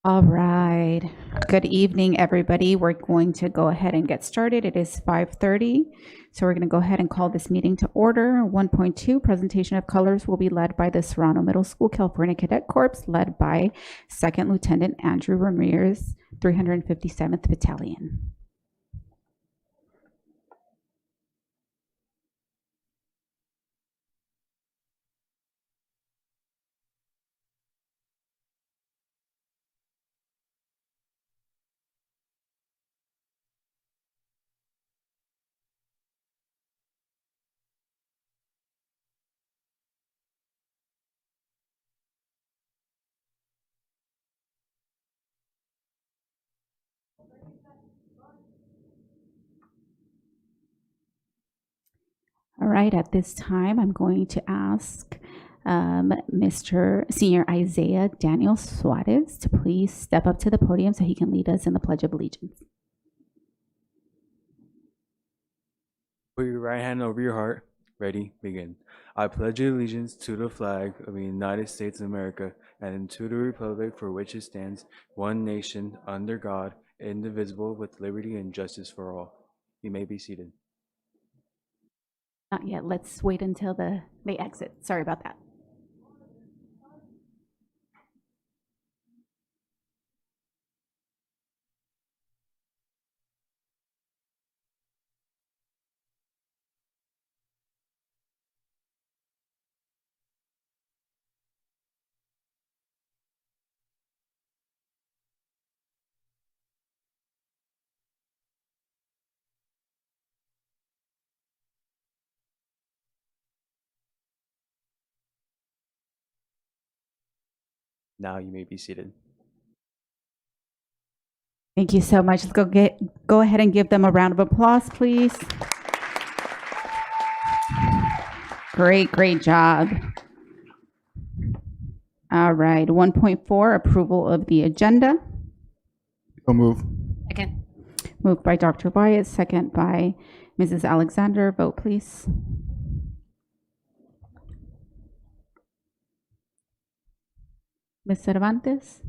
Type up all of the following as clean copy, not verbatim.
All right. Good evening, everybody. We're going to go ahead and get started. It is 5:30, so we're going to go ahead and call this meeting to order. 1.2, presentation of colors will be led by the Serrano Middle School California Cadet Corps, led by Second Lieutenant Andrew Ramirez, 357th Battalion. All right, at this time, I'm going to ask Mr. Senior Isaiah Daniel Suarez to please step up to the podium so he can lead us in the Pledge of Allegiance. Put your right hand over your heart. Ready, begin. I pledge allegiance to the flag of the United States of America and to the republic for which it stands, one nation, under God, indivisible, with liberty and justice for all. You may be seated. Not yet. Let's wait until they exit. Sorry about that. Now you may be seated. Thank you so much. Let's go ahead and give them a round of applause, please. Great job. All right, 1.4, approval of the agenda. So move. Second. Moved by Dr. Wyatt, second by Mrs. Alexander. Vote, please. Ms. Cervantes?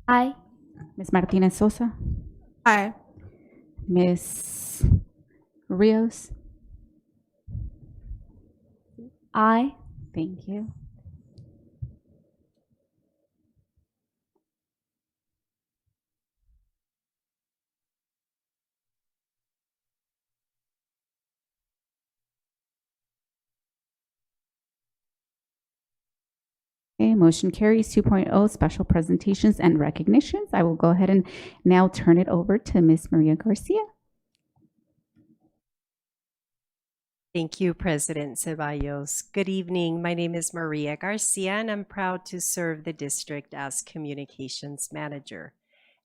Aye. Ms. Martinez Sosa? Aye. Ms. Rios? Aye. Thank you. Okay, motion carries. 2.0, special presentations and recognitions. I will go ahead and now turn it over to Ms. Maria Garcia. Thank you, President Ceballos. Good evening. My name is Maria Garcia, and I'm proud to serve the district as Communications Manager.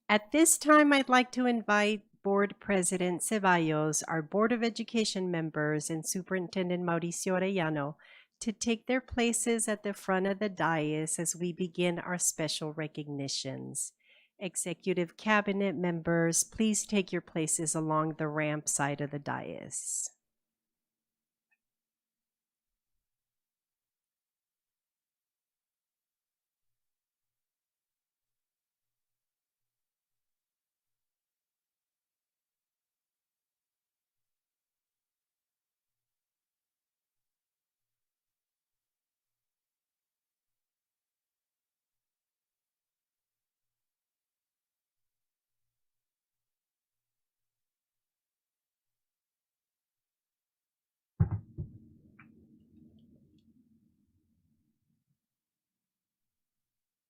At this time, I'd like to invite Board President Ceballos, our Board of Education members, and Superintendent Mauricio Arellano to take their places at the front of the dais as we begin our special recognitions. Executive Cabinet members, please take your places along the ramp side of the dais.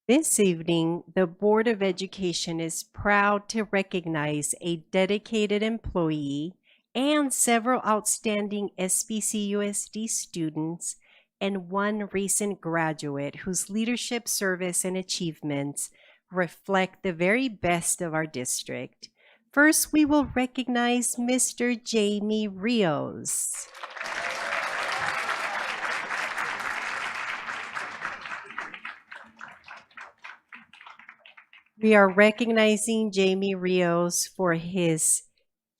This evening, the Board of Education is proud to recognize a dedicated employee and several outstanding SBCUSD students and one recent graduate whose leadership, service, and achievements reflect the very best of our district. First, we will recognize Mr. Jamie Rios. We are recognizing Jamie Rios for his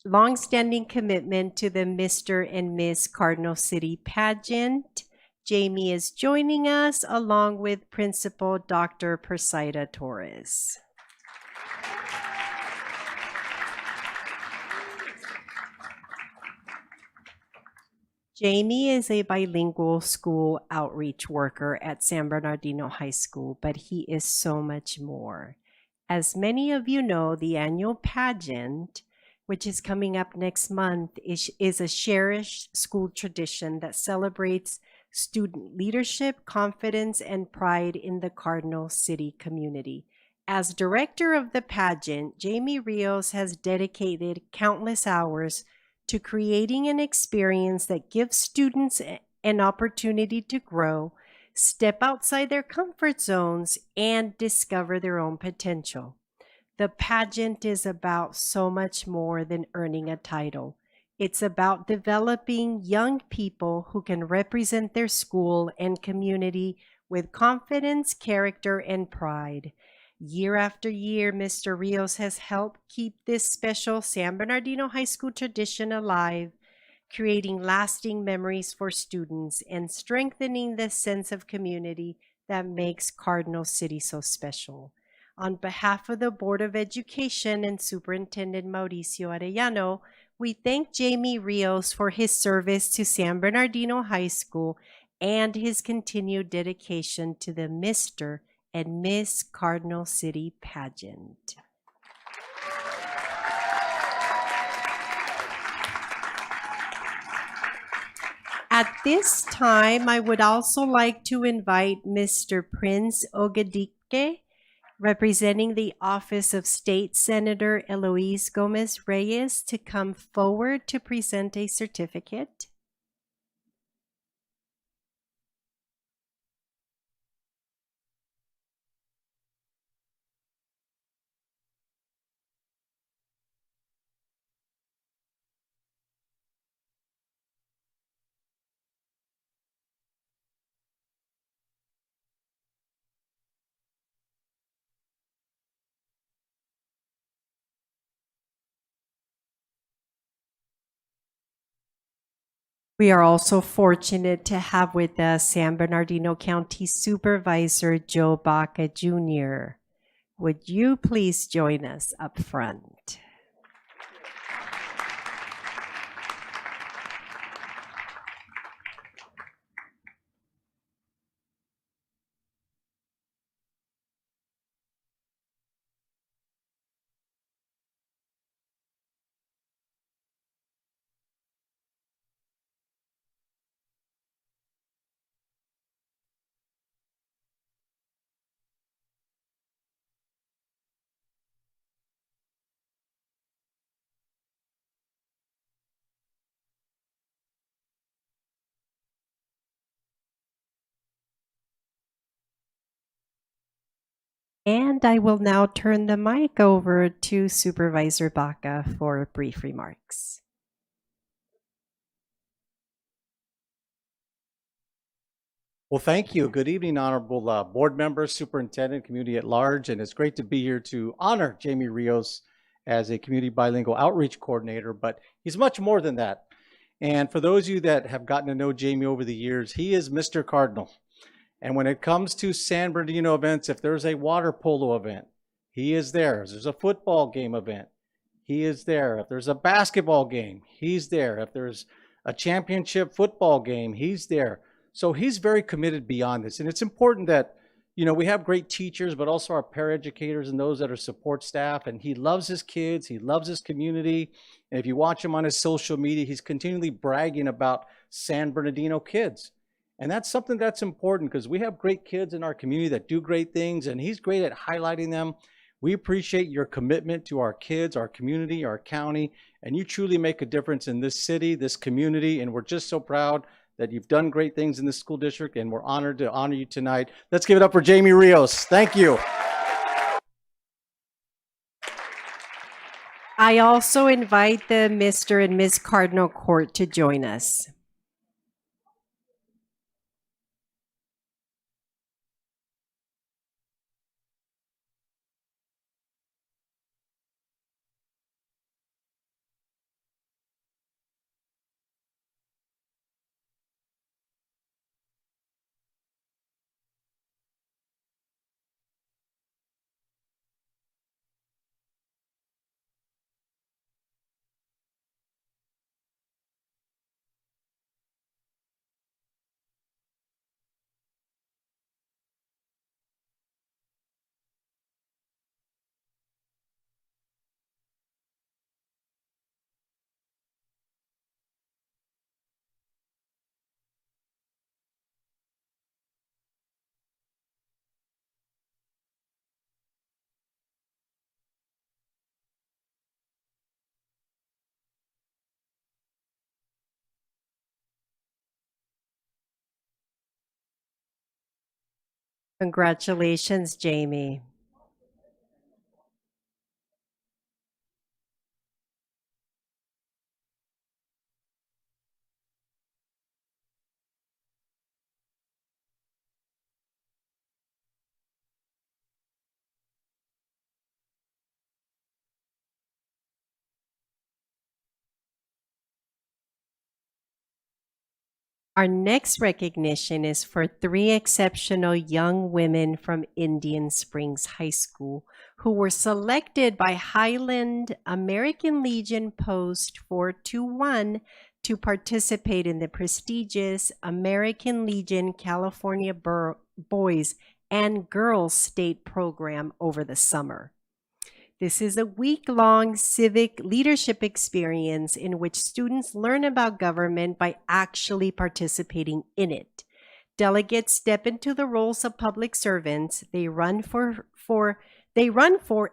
longstanding commitment to the Mr. and Miss Cardinal City pageant Jamie is joining us along with Principal Dr. Persaida Torres. Jamie is a bilingual school outreach worker at San Bernardino High School, but he is so much more. As many of you know, the annual pageant, which is coming up next month, is a cherished school tradition that celebrates student leadership, confidence, and pride in the Cardinal City community. As director of the pageant, Jamie Rios has dedicated countless hours to creating an experience that gives students an opportunity to grow, step outside their comfort zones, and discover their own potential. The pageant is about so much more than earning a title. It's about developing young people who can represent their school and community with confidence, character, and pride. Year after year, Mr. Rios has helped keep this special San Bernardino High School tradition alive, creating lasting memories for students and strengthening the sense of community that makes Cardinal City so special. On behalf of the Board of Education and Superintendent Mauricio Arellano, we thank Jamie Rios for his service to San Bernardino High School and his continued dedication to the Mr. and Miss Cardinal City pageant. At this time, I would also like to invite Mr. Prince Ogadike, representing the Office of State Senator Eloise Gomez Reyes, to come forward to present a certificate. We are also fortunate to have with us San Bernardino County Supervisor Joe Baca Jr. Would you please join us up front? And I will now turn the mic over to Supervisor Baca for brief remarks. Well, thank you. Good evening, honorable board members, superintendent, community at large, and it's great to be here to honor Jamie Rios as a community bilingual outreach coordinator, but he's much more than that. And for those of you that have gotten to know Jamie over the years, he is Mr. Cardinal. And when it comes to San Bernardino events, if there's a water polo event, he is there. If there's a football game event, he is there. If there's a basketball game, he's there. If there's a championship football game, he's there. So he's very committed beyond this. And it's important that, you know, we have great teachers, but also our paraeducators and those that are support staff. And he loves his kids. He loves his community. And if you watch him on his social media, he's continually bragging about San Bernardino kids. And that's something that's important because we have great kids in our community that do great things, and he's great at highlighting them. We appreciate your commitment to our kids, our community, our county, and you truly make a difference in this city, this community, and we're just so proud that you've done great things in this school district, and we're honored to honor you tonight. Let's give it up for Jamie Rios. Thank you. I also invite the Mr. and Ms. Cardinal Court to join us. Congratulations, Jamie. Our next recognition is for 3 exceptional young women from Indian Springs High School who were selected by Highland American Legion Post 421 to participate in the prestigious American Legion California Boys and Girls State Program over the summer. This is a week-long civic leadership experience in which students learn about government by actually participating in it. Delegates step into the roles of public servants. They run for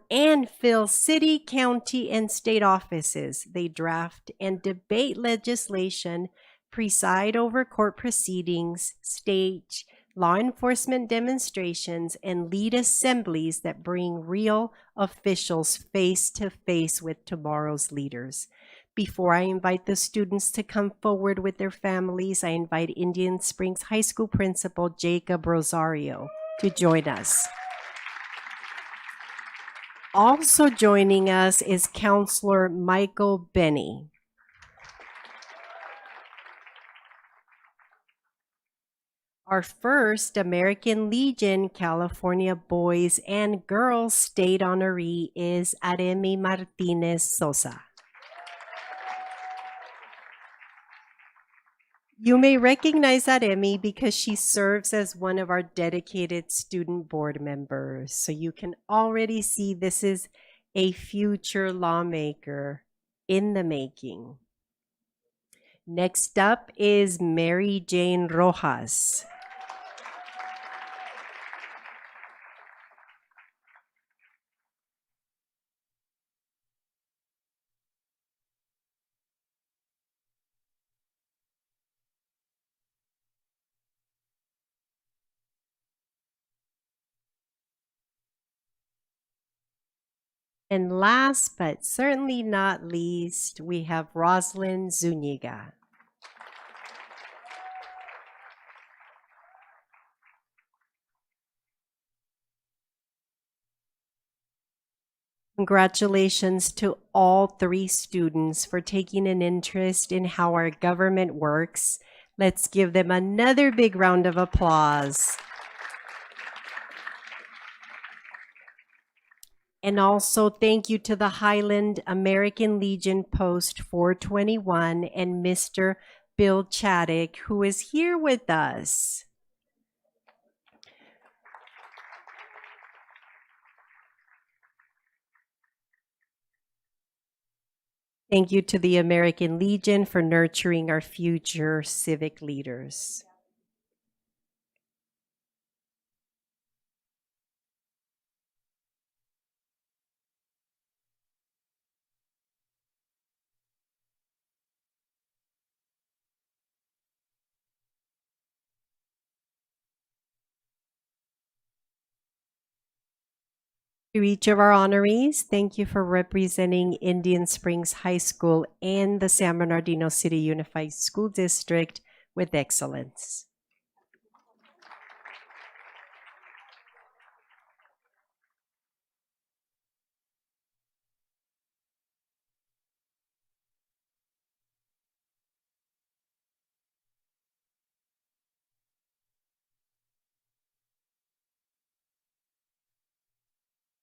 and fill city, county, and state offices. They draft and debate legislation, preside over court proceedings, stage law enforcement demonstrations, and lead assemblies that bring real officials face to face with tomorrow's leaders. Before I invite the students to come forward with their families, I invite Indian Springs High School Principal Jacob Rosario to join us. Also joining us is Counselor Michael Benny. Our first American Legion California Boys and Girls State honoree is Aremi Martinez Sosa. You may recognize Aremi because she serves as one of our dedicated student board members. So you can already see this is a future lawmaker in the making. Next up is Mary Jane Rojas. And last but certainly not least, we have Rosalind Zuniga. Congratulations to all 3 students for taking an interest in how our government works. Let's give them another big round of applause. And also thank you to the Highland American Legion Post 421 and Mr. Bill Chaddick, who is here with us. Thank you to the American Legion for nurturing our future civic leaders. To each of our honorees, thank you for representing Indian Springs High School and the San Bernardino City Unified School District with excellence.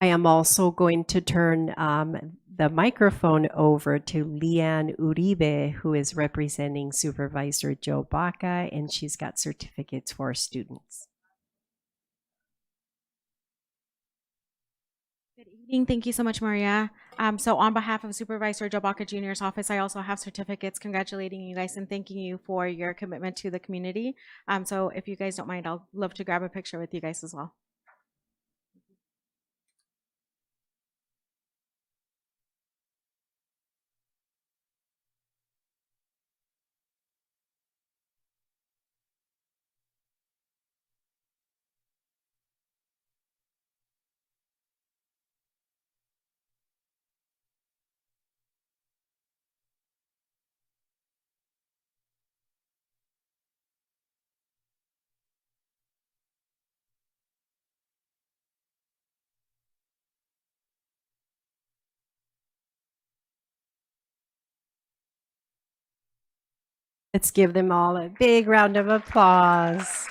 I am also going to turn the microphone over to Leanne Uribe, who is representing Supervisor Joe Baca, and she's got certificates for our students. Good evening. Thank you so much, Maria. So on behalf of Supervisor Joe Baca Jr.'s office, I also have certificates congratulating you guys and thanking you for your commitment to the community. So if you guys don't mind, I'll love to grab a picture with you guys as well. Let's give them all a big round of applause.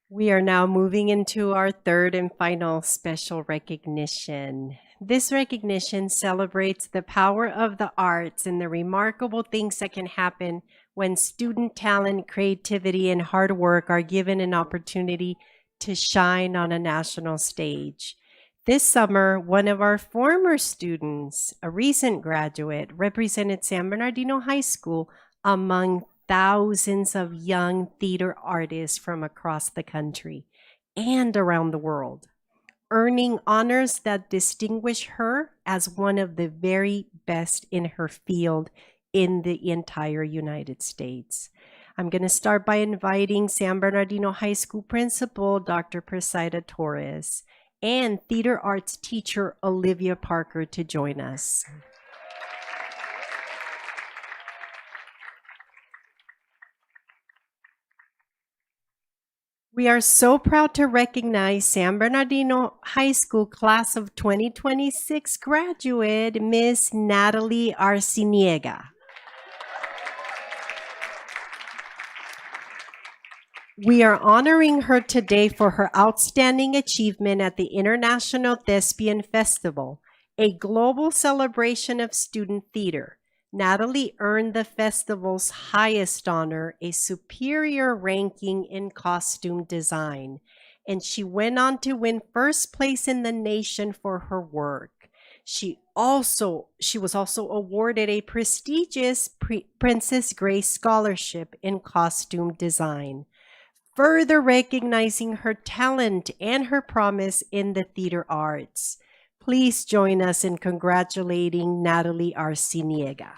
We are now moving into our third and final special recognition. This recognition celebrates the power of the arts and the remarkable things that can happen when student talent, creativity, and hard work are given an opportunity to shine on a national stage. This summer, one of our former students, a recent graduate, represented San Bernardino High School among thousands of young theater artists from across the country and around the world, earning honors that distinguish her as one of the very best in her field in the entire United States. I'm going to start by inviting San Bernardino High School Principal, Dr. Presaida Torres, and theater arts teacher, Olivia Parker, to join us. We are so proud to recognize San Bernardino High School class of 2026 graduate, Miss Natalie Arciniega. We are honoring her today for her outstanding achievement at the International Thespian Festival, a global celebration of student theater. Natalie earned the festival's highest honor, a superior ranking in costume design, and she went on to win first place in the nation for her work. She was also awarded a prestigious Princess Grace Scholarship in costume design, further recognizing her talent and her promise in the theater arts. Please join us in congratulating Natalie Arciniega.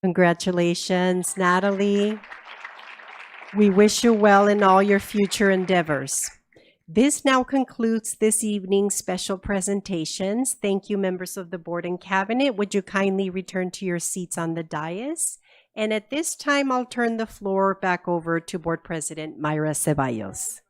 Congratulations, Natalie. We wish you well in all your future endeavors. This now concludes this evening's special presentations. Thank you, members of the board and cabinet. Would you kindly return to your seats on the dais? And at this time, I'll turn the floor back over to Board President Mayra Ceballos.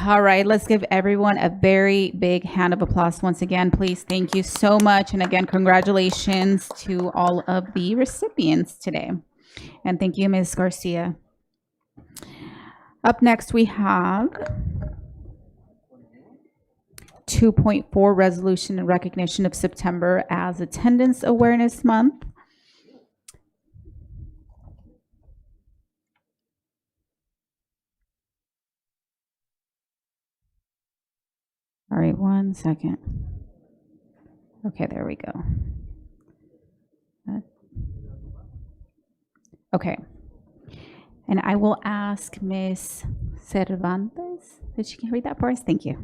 All right, let's give everyone a very big hand of applause once again, please. Thank you so much. And again, congratulations to all of the recipients today. And thank you, Ms. Garcia. Up next, we have 2.4 resolution in recognition of September as Attendance Awareness Month. All right, 1 second. Okay, there we go. Okay. And I will ask Ms. Cervantes if she can read that for us. Thank you.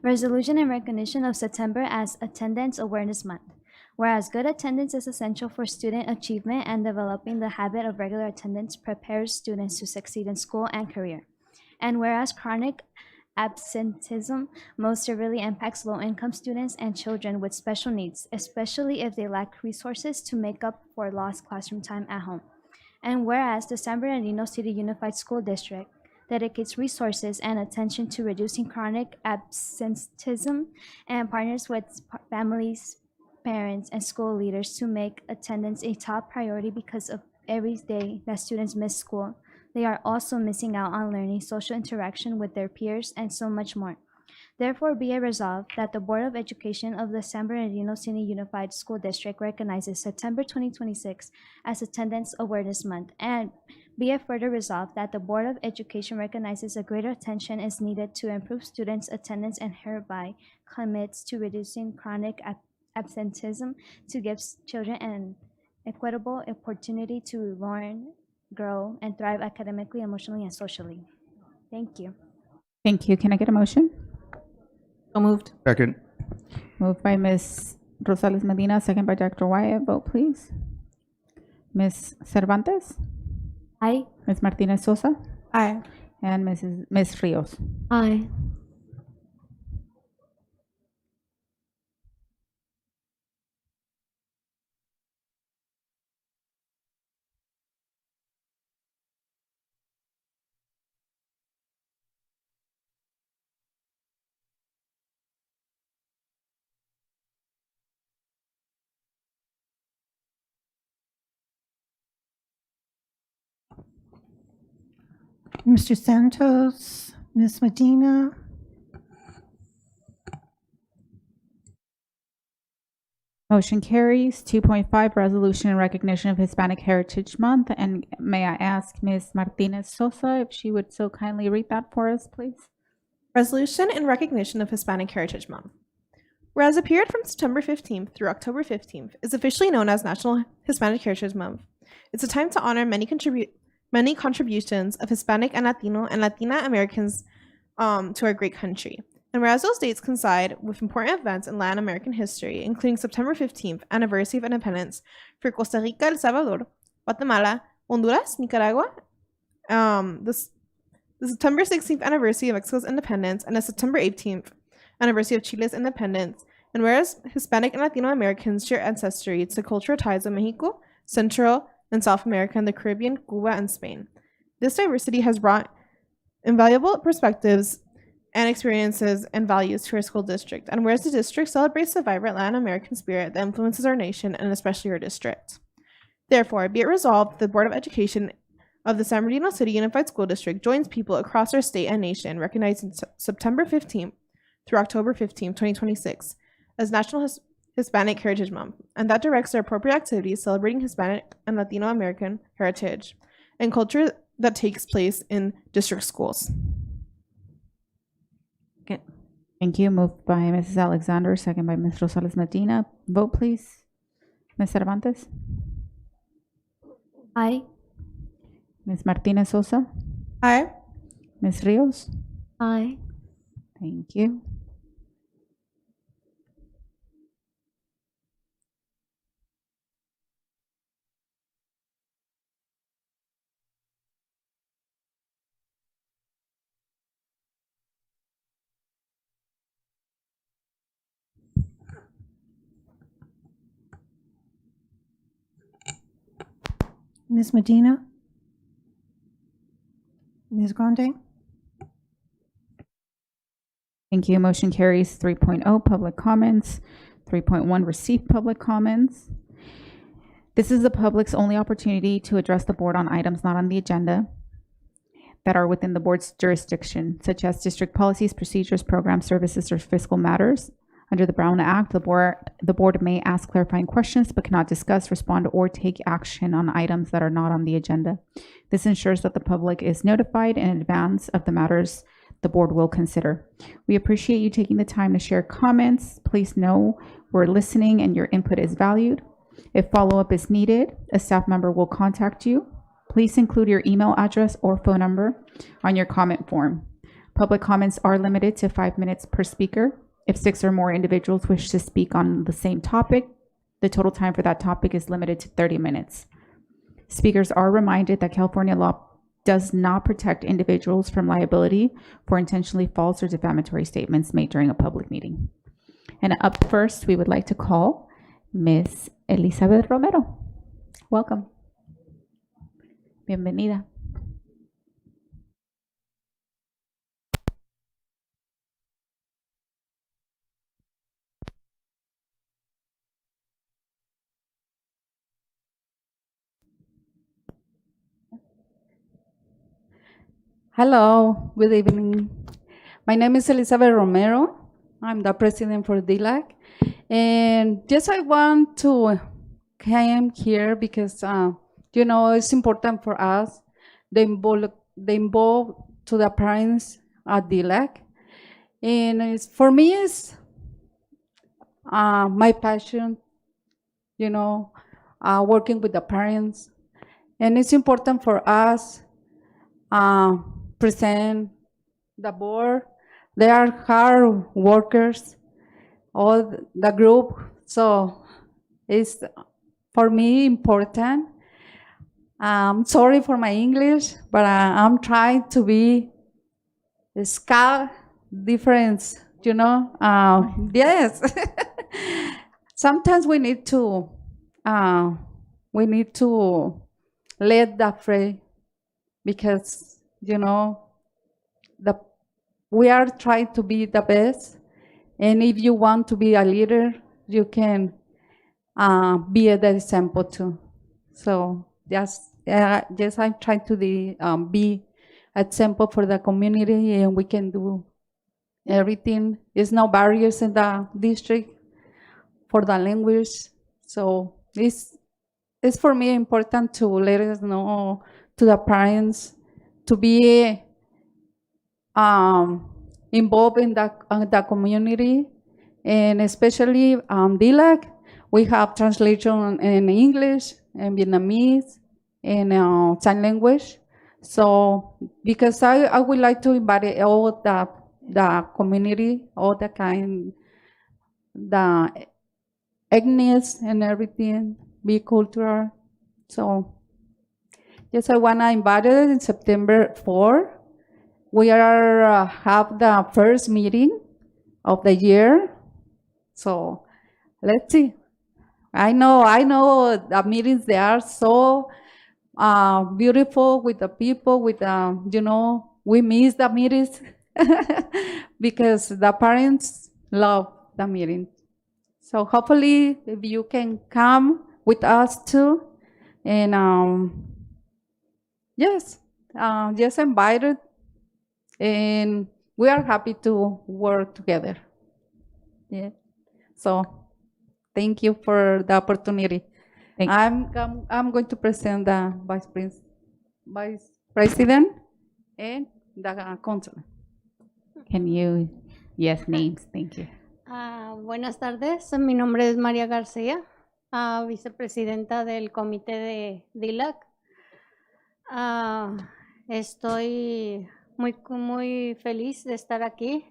Resolution in recognition of September as Attendance Awareness Month. Whereas good attendance is essential for student achievement and developing the habit of regular attendance prepares students to succeed in school and career. And whereas chronic absenteeism most severely impacts low-income students and children with special needs, especially if they lack resources to make up for lost classroom time at home. And whereas the San Bernardino City Unified School District dedicates resources and attention to reducing chronic absenteeism and partners with families, parents, and school leaders to make attendance a top priority because of every day that students miss school. They are also missing out on learning, social interaction with their peers, and so much more. Therefore, be it resolved that the Board of Education of the San Bernardino City Unified School District recognizes September 2026 as Attendance Awareness Month, and be it further resolved that the Board of Education recognizes a greater attention is needed to improve students' attendance and hereby commits to reducing chronic absenteeism to give children an equitable opportunity to learn, grow, and thrive academically, emotionally, and socially. Thank you. Thank you. Can I get a motion? So moved. Second. Moved by Ms. Rosales Medina, second by Dr. Wyatt. Vote, please. Ms. Cervantes? Aye. Ms. Martinez Sosa? Aye. And Ms. Rios? Aye. Mr. Santos, Ms. Medina, Motion carries. 2.5, resolution in recognition of Hispanic Heritage Month. And may I ask Ms. Martinez Sosa if she would so kindly read that for us, please? Resolution in recognition of Hispanic Heritage Month. Whereas the period from September 15th through October 15th is officially known as National Hispanic Heritage Month, it's a time to honor many contributions of Hispanic and Latino and Latina Americans to our great country. And whereas those dates coincide with important events in Latin American history, including September 15th, anniversary of independence for Costa Rica, El Salvador, Guatemala, Honduras, Nicaragua, the September 16th anniversary of Mexico's independence, and the September 18th anniversary of Chile's independence. And whereas Hispanic and Latino Americans share ancestry to cultural ties of Mexico, Central and South America, and the Caribbean, Cuba, and Spain. This diversity has brought invaluable perspectives and experiences and values to our school district. And whereas the district celebrates the vibrant Latin American spirit that influences our nation and especially our district. Therefore, be it resolved, the Board of Education of the San Bernardino City Unified School District joins people across our state and nation recognizing September 15th through October 15th, 2026 as National Hispanic Heritage Month, and that directs their appropriate activities celebrating Hispanic and Latino American heritage and culture that takes place in district schools. Thank you. Moved by Mrs. Alexander, second by Ms. Rosales Medina. Vote, please. Ms. Cervantes? Aye. Ms. Martinez Sosa? Aye. Ms. Rios? Aye. Thank you. Ms. Medina, Ms. Grande, Thank you. Motion carries. 3.0, public comments. 3.1, receive public comments. This is the public's only opportunity to address the board on items not on the agenda that are within the board's jurisdiction, such as district policies, procedures, programs, services, or fiscal matters. Under the Brown Act, the board may ask clarifying questions but cannot discuss, respond, or take action on items that are not on the agenda. This ensures that the public is notified in advance of the matters the board will consider. We appreciate you taking the time to share comments. Please know we're listening and your input is valued. If follow-up is needed, a staff member will contact you. Please include your email address or phone number on your comment form. Public comments are limited to 5 minutes per speaker. If 6 or more individuals wish to speak on the same topic, the total time for that topic is limited to 30 minutes. Speakers are reminded that California law does not protect individuals from liability for intentionally false or defamatory statements made during a public meeting. And up first, we would like to call Ms. Elizabeth Romero. Welcome. Bienvenida. Hello, good evening. My name is Elizabeth Romero. I'm the president for DLAC. And just I want to come here because, you know, it's important for us, the involve to the parents at DLAC. And for me, it's my passion, you know, working with the parents. And it's important for us present the board. They are hard workers, all the group. So it's for me important. Sorry for my English, but I'm trying to be scout difference, you know. Yes. Sometimes we need to let that free because, you know, we are trying to be the best. And if you want to be a leader, you can be the example too. So just I'm trying to be example for the community, and we can do everything. There's no barriers in the district for the language. So it's for me important to let us know to the parents to be involved in the community, and especially DLAC. We have translation in English and Vietnamese and sign language. So because I would like to invite all the community, all the ethnics and everything, be cultural. So yes, I want to invite it in September 4. We are have the first meeting of the year. So let's see. I know the meetings, they are so beautiful with the people, with you know, we miss the meetings because the parents love the meeting. So hopefully if you can come with us too, and yes, just invited, and we are happy to work together. Yeah. So thank you for the opportunity. Thank I'm going to present the vice president and the council. Can you, yes, names, thank you. Buenas tardes, mi nombre es María García, vicepresidenta del comité de DILAC. Estoy muy feliz de estar aquí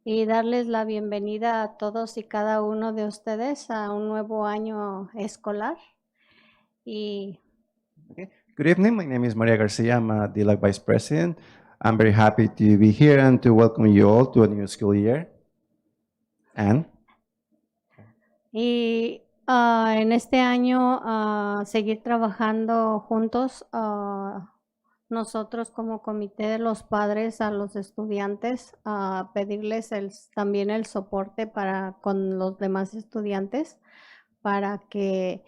y darles la bienvenida a todos y cada uno de ustedes a un nuevo año escolar. Good evening, my name is Maria Garcia, I'm a DLAC Vice President. I'm very happy to be here and to welcome you all to a new school year. And en este año seguir trabajando juntos, nosotros como comité de los padres a los estudiantes, pedirles también el soporte con los demás estudiantes para que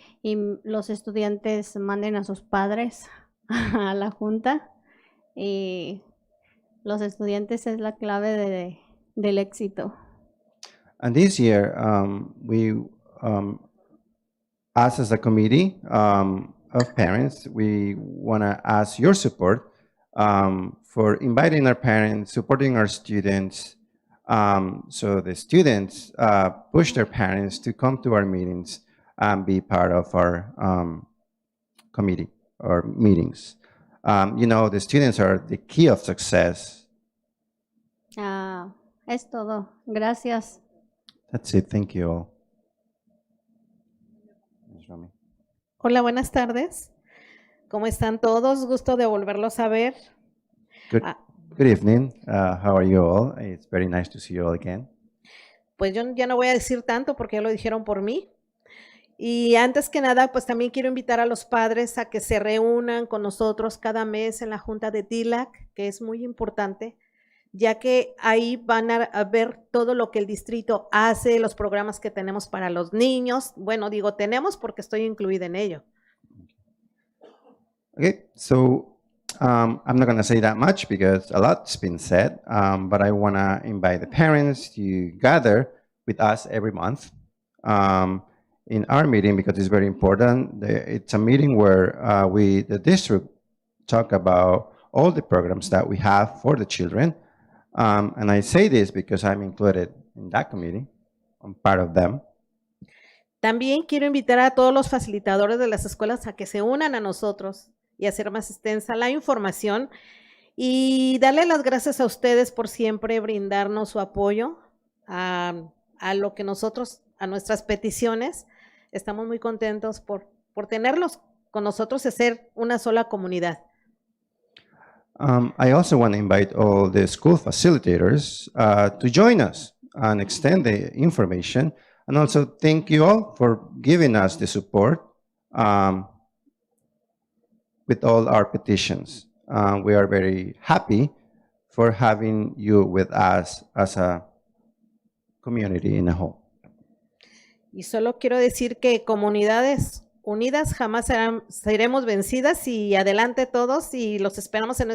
los estudiantes manden a sus padres a la junta, y los estudiantes es la clave del éxito. And this year, us as a committee of parents, we want to ask your support for inviting our parents, supporting our students, so the students push their parents to come to our meetings and be part of our committee or meetings. You know, the students are the key of success. Es todo. Gracias. That's it. Thank you all. Hola, buenas tardes. ¿Cómo están todos? Gusto de volverlos a ver. Good evening. How are you all? It's very nice to see you all again. Pues yo ya no voy a decir tanto porque ya lo dijeron por mí. Y antes que nada, pues también quiero invitar a los padres a que se reúnan con nosotros cada mes en la Junta de DLAC, que es muy importante, ya que ahí van a ver todo lo que el distrito hace, los programas que tenemos para los niños. Bueno, digo tenemos porque estoy incluida en ello. Okay, so I'm not going to say that much because a lot's been said, but I want to invite the parents to gather with us every month in our meeting because it's very important. It's a meeting where the district, talk about all the programs that we have for the children. And I say this because I'm included in that committee. I'm part of them. También quiero invitar a todos los facilitadores de las escuelas a que se unan a nosotros y hacer más extensa la información y darle las gracias a ustedes por siempre brindarnos su apoyo a lo que nosotros, a nuestras peticiones. Estamos muy contentos por tenerlos con nosotros y ser una sola comunidad. I also want to invite all the school facilitators to join us and extend the information. And also thank you all for giving us the support with all our petitions. We are very happy for having you with us as a community in a whole. Y solo quiero decir que comunidades unidas jamás seremos vencidas y adelante todos y los esperamos en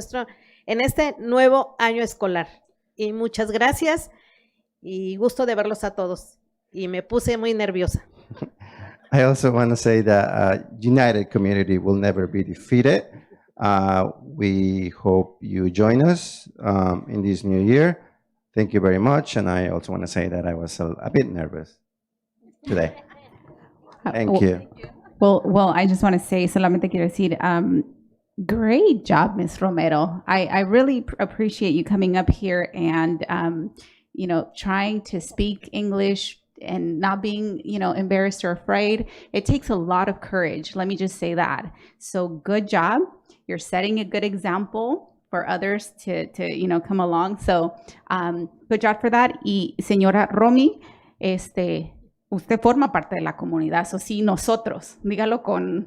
este nuevo año escolar. Y muchas gracias y gusto de verlos a todos. Y me puse muy nerviosa. I also want to say that united community will never be defeated. We hope you join us in this new year. Thank you very much. And I also want to say that I was a bit nervous today. Thank you. Well, I just want to say, solamente quiero decir, great job, Ms. Romero. I really appreciate you coming up here and, trying to speak English and not being, embarrassed or afraid. It takes a lot of courage. Let me just say that. So good job. You're setting a good example for others to come along. So good job for that. Y señora Romy, usted forma parte de la comunidad, so sí, nosotros, dígalo con,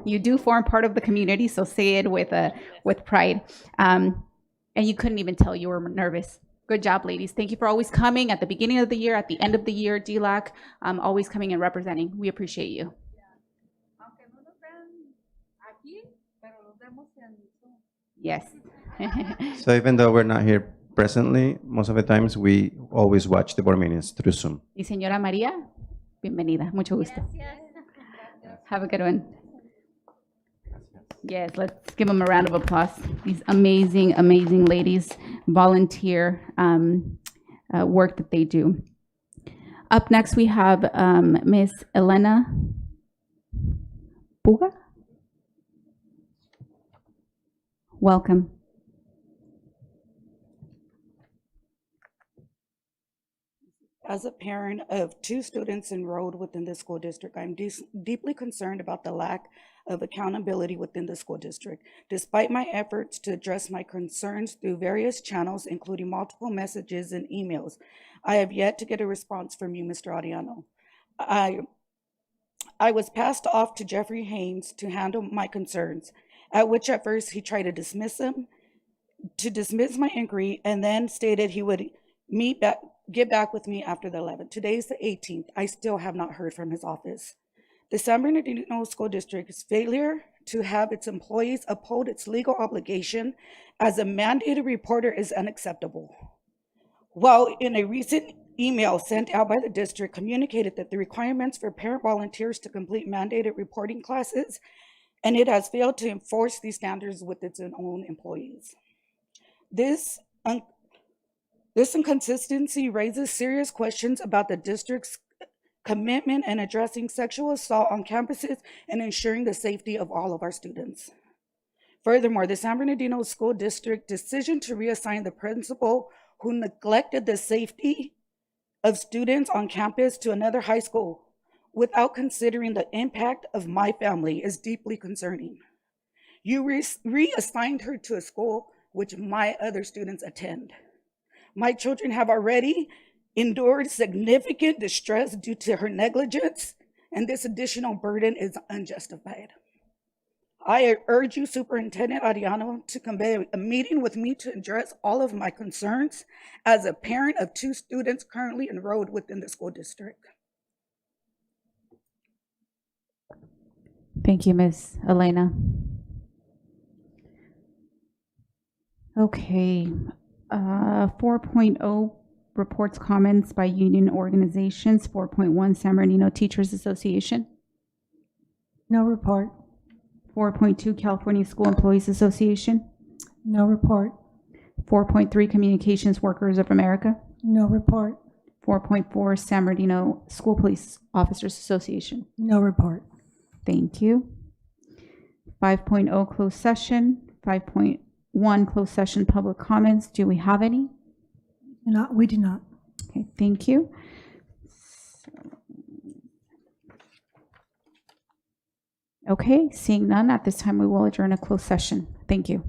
you do form part of the community, so say it with pride. And you couldn't even tell you were nervous. Good job, ladies. Thank you for always coming at the beginning of the year, at the end of the year, DLAC, always coming and representing. We appreciate you. Yes. So even though we're not here presently, most of the times we always watch the board meetings through Zoom. Y señora María, bienvenida. Mucho gusto. Have a good one. Yes, let's give them a round of applause. These amazing, amazing ladies volunteer work that they do. Up next, we have Miss Elena Puga. Welcome. As a parent of 2 students enrolled within the school district, I'm deeply concerned about the lack of accountability within the school district. Despite my efforts to address my concerns through various channels, including multiple messages and emails, I have yet to get a response from you, Mr. Ariano. I was passed off to Jeffrey Haynes to handle my concerns, at which at first he tried to dismiss my inquiry, and then stated he would get back with me after the 11th. Today's the 18th. I still have not heard from his office. The San Bernardino School District's failure to have its employees uphold its legal obligation as a mandated reporter is unacceptable. While in a recent email sent out by the district communicated that the requirements for parent volunteers to complete mandated reporting classes, and it has failed to enforce these standards with its own employees. This inconsistency raises serious questions about the district's commitment in addressing sexual assault on campuses and ensuring the safety of all of our students. Furthermore, the San Bernardino School District decision to reassign the principal who neglected the safety of students on campus to another high school without considering the impact of my family is deeply concerning. You reassigned her to a school which my other students attend. My children have already endured significant distress due to her negligence, and this additional burden is unjustified. I urge you, Superintendent Ariano, to convene a meeting with me to address all of my concerns as a parent of 2 students currently enrolled within the school district. Thank you, Ms. Elena. Okay, 4.0 reports, comments by union organizations. 4.1 San Bernardino Teachers Association. No report. 4.2 California School Employees Association. No report. 4.3 Communications Workers of America. No report. 4.4 San Bernardino School Police Officers Association. No report. Thank you. 5.0 closed session. 5.1 closed session public comments. Do we have any? We do not. Okay, thank you. Okay, seeing none, at this time we will adjourn a closed session. Thank you.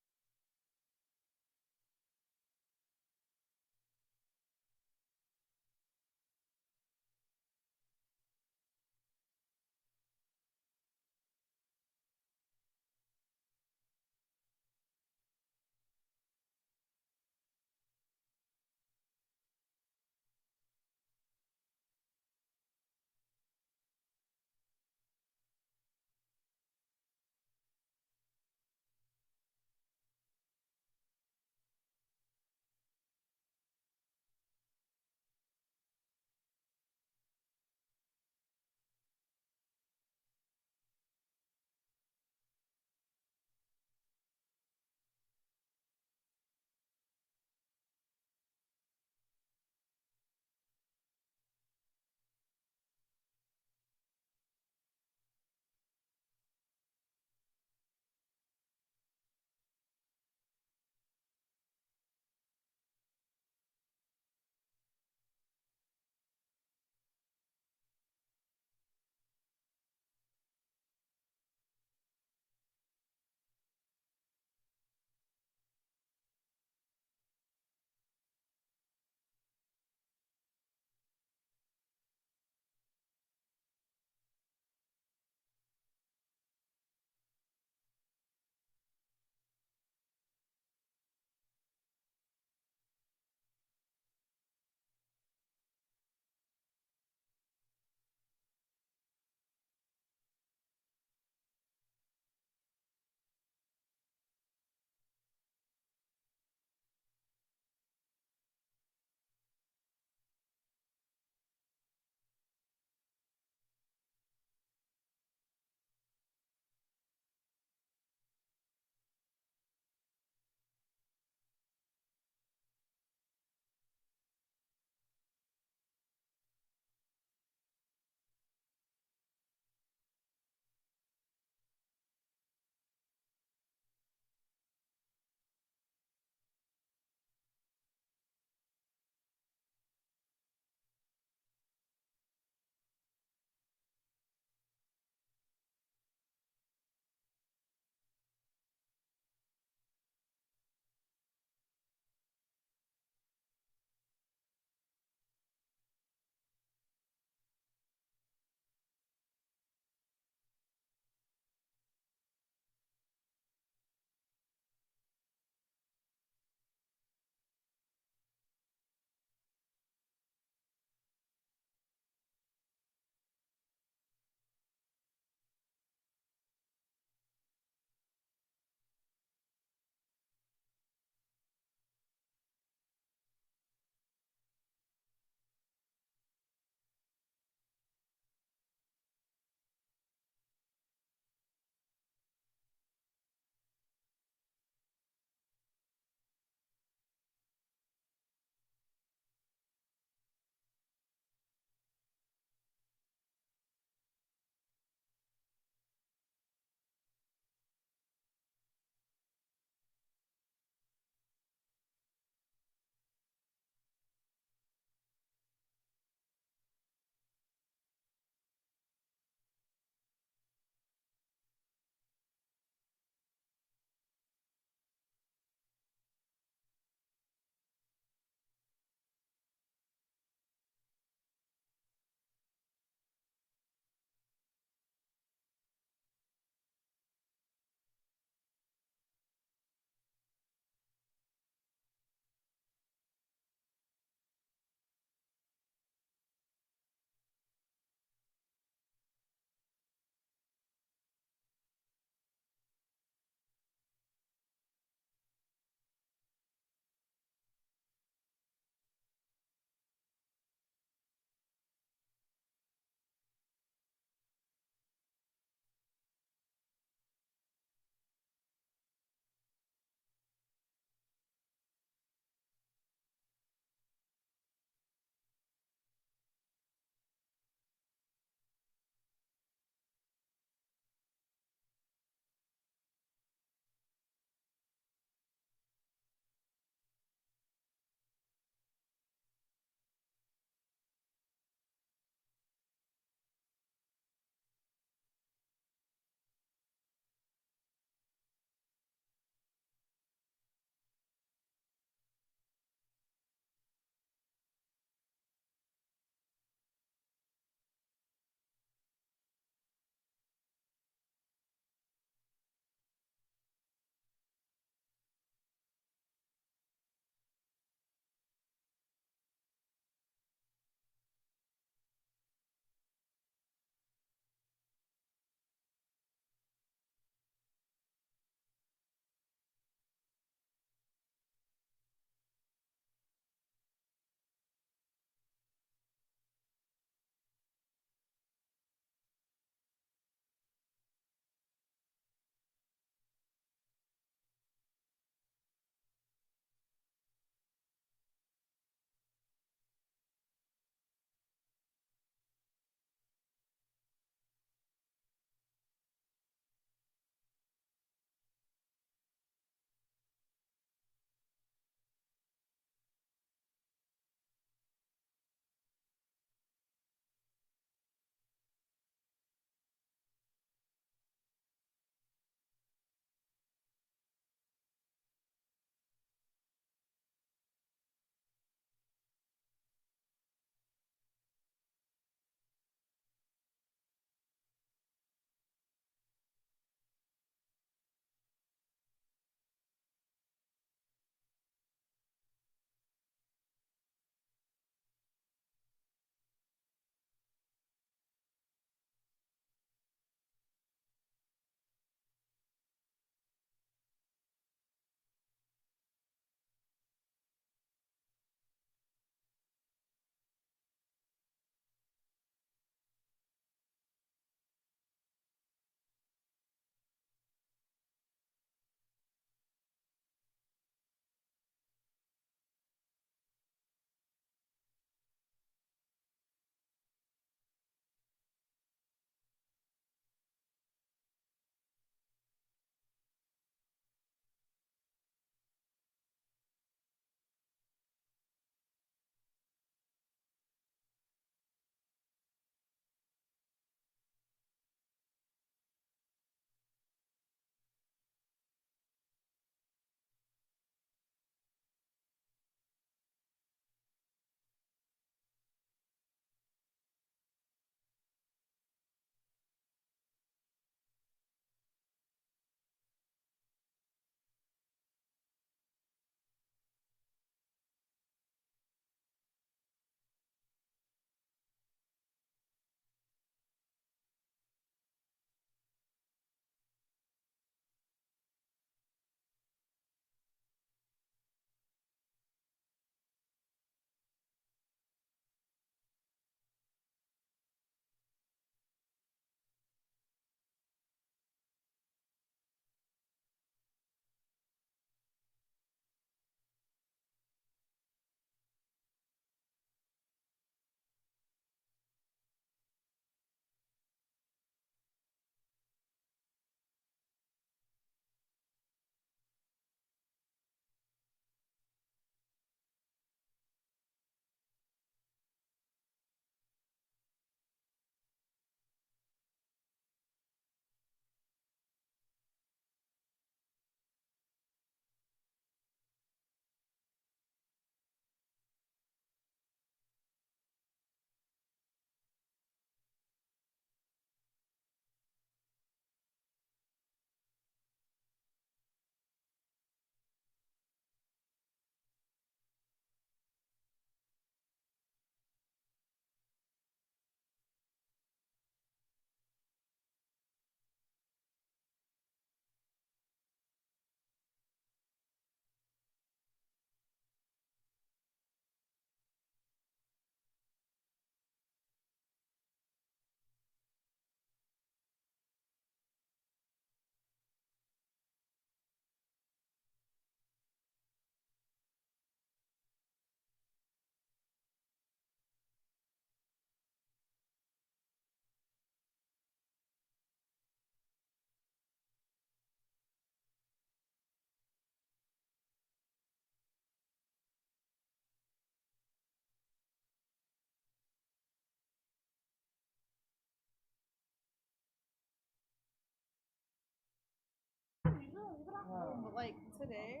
like today,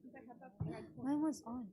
since I had that thing, Mine was on.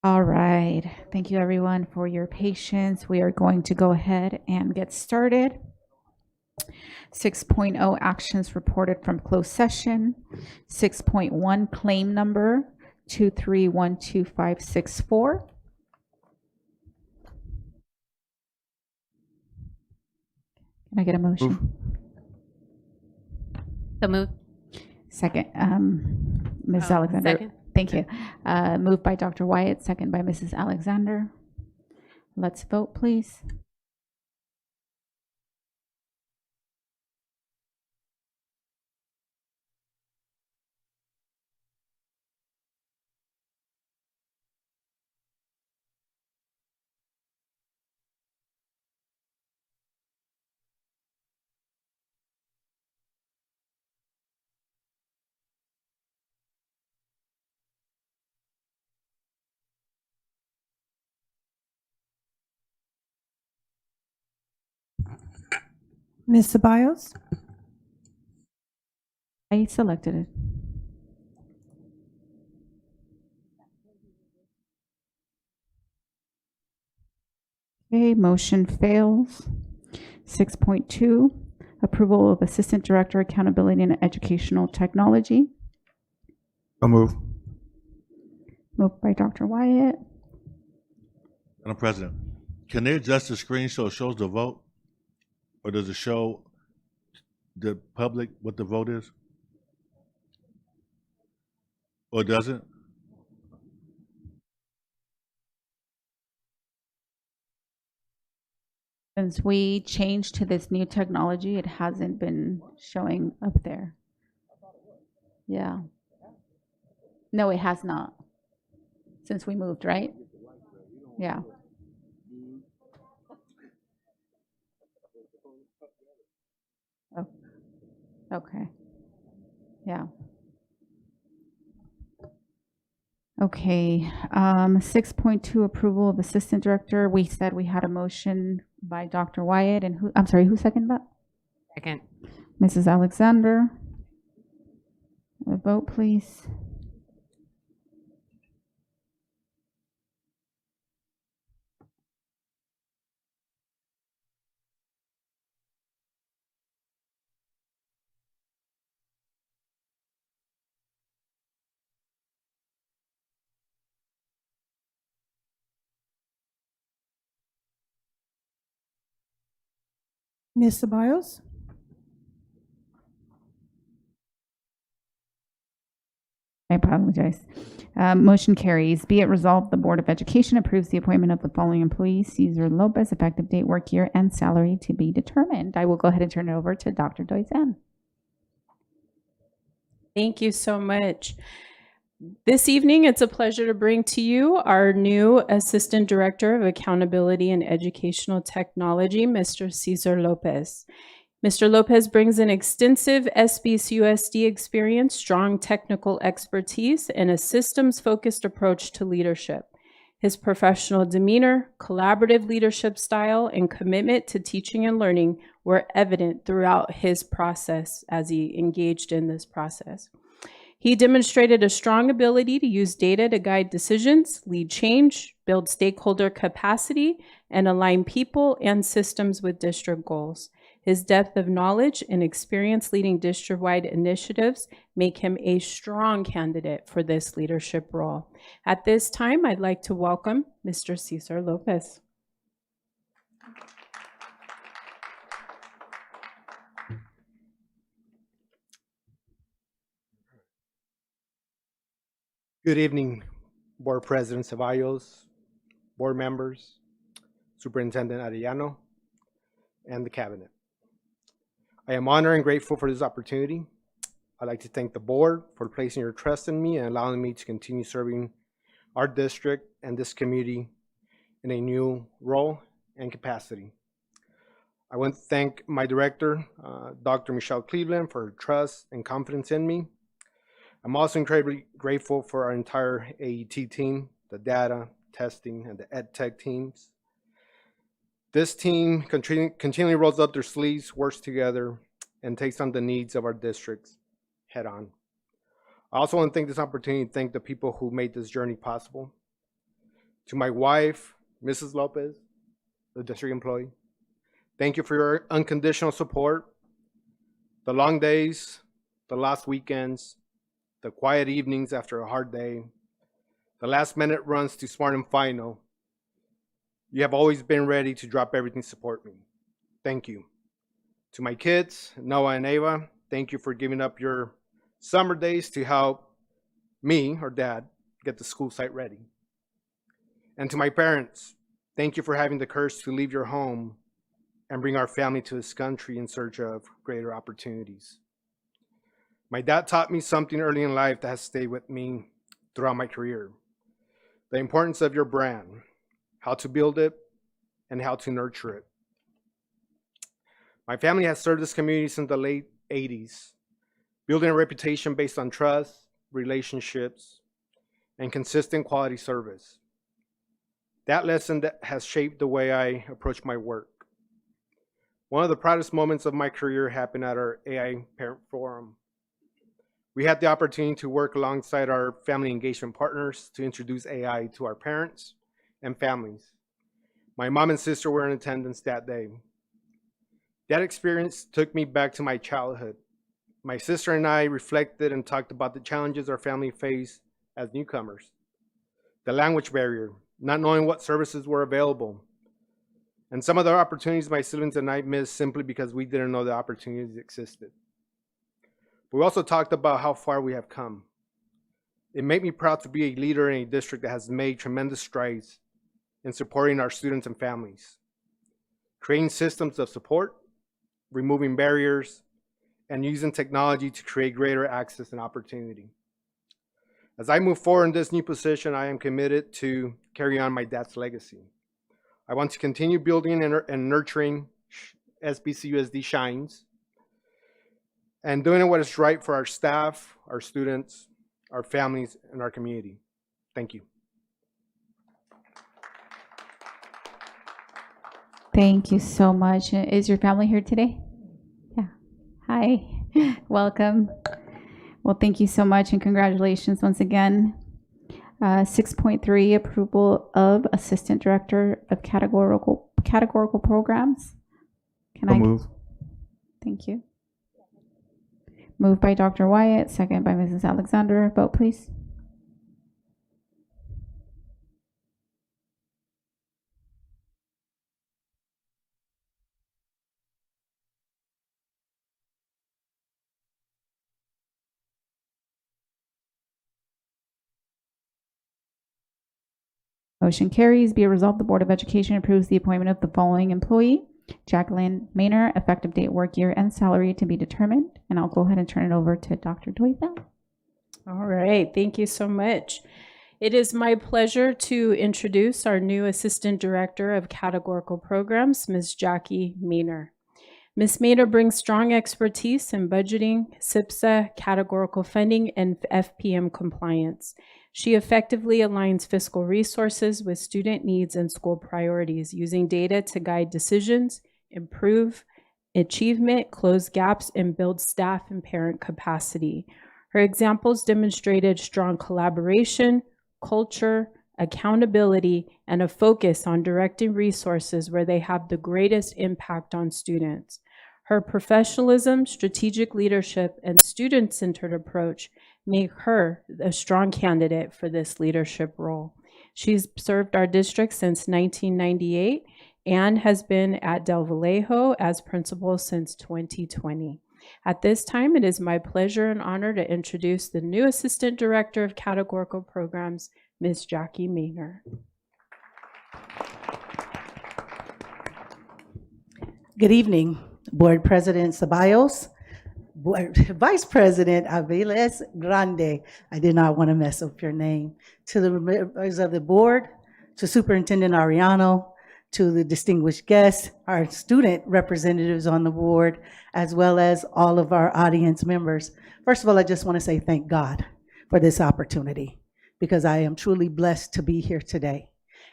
All right. Thank you, everyone, for your patience. We are going to go ahead and get started. 6.0 actions reported from closed session. 6.1 claim number 2312564. Can I get a motion? So moved. Second, Ms. Alexander. Second. Thank you. Moved by Dr. Wyatt, second by Mrs. Alexander. Let's vote, please. Ms. Ceballos? I selected it. Okay, motion fails. 6.2, approval of Assistant Director, Accountability and Educational Technology. So move. Moved by Dr. Wyatt. Madam President, can they adjust the screen so it shows the vote? Or does it show the public what the vote is? Or does it? Since we changed to this new technology, it hasn't been showing up there. Yeah. No, it has not. Since we moved, right? Yeah. Oh, okay. Yeah. Okay, 6.2, approval of Assistant Director. We said we had a motion by Dr. Wyatt and who, I'm sorry, who seconded that? Second. Mrs. Alexander. A vote, please. Ms. Ceballos? I apologize. Motion carries. Be it resolved, the Board of Education approves the appointment of the following employee, Cesar Lopez, effective date, work year, and salary to be determined. I will go ahead and turn it over to Dr. Doizan. Thank you so much. This evening, it's a pleasure to bring to you our new Assistant Director of Accountability and Educational Technology, Mr. Cesar Lopez. Mr. Lopez brings an extensive SBCUSD experience, strong technical expertise, and a systems-focused approach to leadership. His professional demeanor, collaborative leadership style, and commitment to teaching and learning were evident throughout his process as he engaged in this process. He demonstrated a strong ability to use data to guide decisions, lead change, build stakeholder capacity, and align people and systems with district goals. His depth of knowledge and experience leading district-wide initiatives make him a strong candidate for this leadership role. At this time, I'd like to welcome Mr. Cesar Lopez. Good evening, Board President Ceballos, board members, Superintendent Arellano, and the Cabinet. I am honored and grateful for this opportunity. I'd like to thank the board for placing your trust in me and allowing me to continue serving our district and this community in a new role and capacity. I want to thank my director, Dr. Michelle Cleveland, for her trust and confidence in me. I'm also incredibly grateful for our entire AET team, the data, testing, and the ed tech teams. This team continually rolls up their sleeves, works together, and takes on the needs of our districts head on. I also want to take this opportunity to thank the people who made this journey possible. To my wife, Mrs. Lopez, the district employee, thank you for your unconditional support. The long days, the last weekends, the quiet evenings after a hard day, the last minute runs to Smart and Final. You have always been ready to drop everything to support me. Thank you. To my kids, Noah and Ava, thank you for giving up your summer days to help me or Dad get the school site ready. And to my parents, thank you for having the courage to leave your home and bring our family to this country in search of greater opportunities. My dad taught me something early in life that has stayed with me throughout my career. The importance of your brand, how to build it, and how to nurture it. My family has served this community since the late 80s, building a reputation based on trust, relationships, and consistent quality service. That lesson that has shaped the way I approach my work. One of the proudest moments of my career happened at our AI Parent Forum. We had the opportunity to work alongside our family engagement partners to introduce AI to our parents and families. My mom and sister were in attendance that day. That experience took me back to my childhood. My sister and I reflected and talked about the challenges our family faced as newcomers. The language barrier, not knowing what services were available, and some of the opportunities my siblings and I missed simply because we didn't know the opportunities existed. We also talked about how far we have come. It made me proud to be a leader in a district that has made tremendous strides in supporting our students and families, creating systems of support, removing barriers, and using technology to create greater access and opportunity. As I move forward in this new position, I am committed to carry on my dad's legacy. I want to continue building and nurturing SBCUSD Shines, and doing what is right for our staff, our students, our families, and our community. Thank you. Thank you so much. Is your family here today? Yeah. Hi. Welcome. Well, thank you so much and congratulations once again. 6.3, approval of Assistant Director of Categorical Programs. I'll move. Thank you. Moved by Dr. Wyatt, second by Mrs. Alexander. Vote, please. Motion carries. Be it resolved, the Board of Education approves the appointment of the following employee: Jacqueline Maynor, effective date, work year, and salary to be determined. And I'll go ahead and turn it over to Dr. Doida. All right, thank you so much. It is my pleasure to introduce our new Assistant Director of Categorical Programs, Ms. Jackie Maynor. Ms. Maynor brings strong expertise in budgeting, SIPSA, categorical funding, and FPM compliance. She effectively aligns fiscal resources with student needs and school priorities, using data to guide decisions, improve achievement, close gaps, and build staff and parent capacity. Her examples demonstrated strong collaboration, culture, accountability, and a focus on directing resources where they have the greatest impact on students. Her professionalism, strategic leadership, and student-centered approach make her a strong candidate for this leadership role. She's served our district since 1998 and has been at Del Vallejo as principal since 2020. At this time, it is my pleasure and honor to introduce the new Assistant Director of Categorical Programs, Ms. Jackie Maynor. Good evening, Board President Ceballos, Vice President Aviles Grande. I did not want to mess up your name. To the members of the board, to Superintendent Ariano, to the distinguished guests, our student representatives on the board, as well as all of our audience members. First of all, I just want to say thank God for this opportunity, because I am truly blessed to be here today.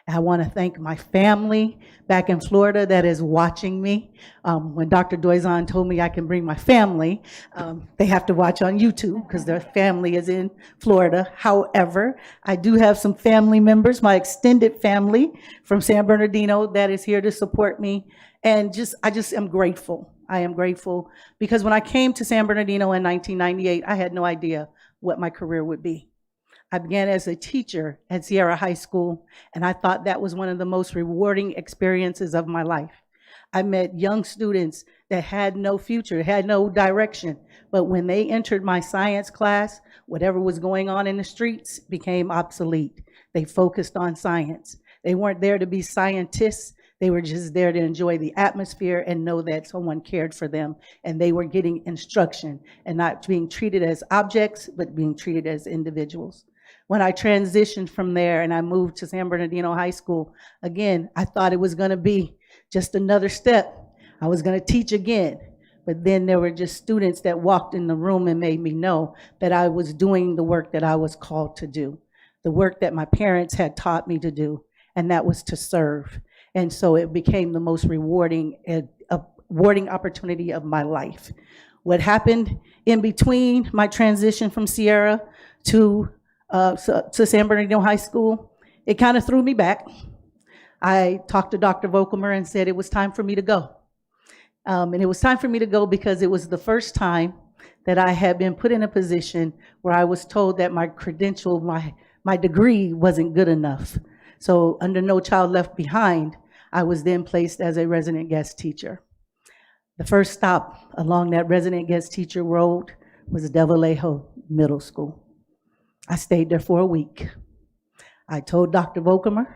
I want to thank my family back in Florida that is watching me. When Dr. Doizan told me I can bring my family, they have to watch on YouTube because their family is in Florida. However, I do have some family members, my extended family from San Bernardino that is here to support me. And I just am grateful. I am grateful because when I came to San Bernardino in 1998, I had no idea what my career would be. I began as a teacher at Sierra High School, and I thought that was one of the most rewarding experiences of my life. I met young students that had no future, had no direction, but when they entered my science class, whatever was going on in the streets became obsolete. They focused on science. They weren't there to be scientists. They were just there to enjoy the atmosphere and know that someone cared for them, and they were getting instruction and not being treated as objects, but being treated as individuals. When I transitioned from there and I moved to San Bernardino High School, again, I thought it was going to be just another step. I was going to teach again. But then there were just students that walked in the room and made me know that I was doing the work that I was called to do, the work that my parents had taught me to do, and that was to serve. And so it became the most rewarding opportunity of my life. What happened in between my transition from Sierra to San Bernardino High School, it kind of threw me back. I talked to Dr. Vokelmer and said it was time for me to go. And it was time for me to go because it was the first time that I had been put in a position where I was told that my credential, my degree wasn't good enough. So under No Child Left Behind, I was then placed as a resident guest teacher. The first stop along that resident guest teacher road was Devalejo Middle School. I stayed there for a week. I told Dr. Vokelmer,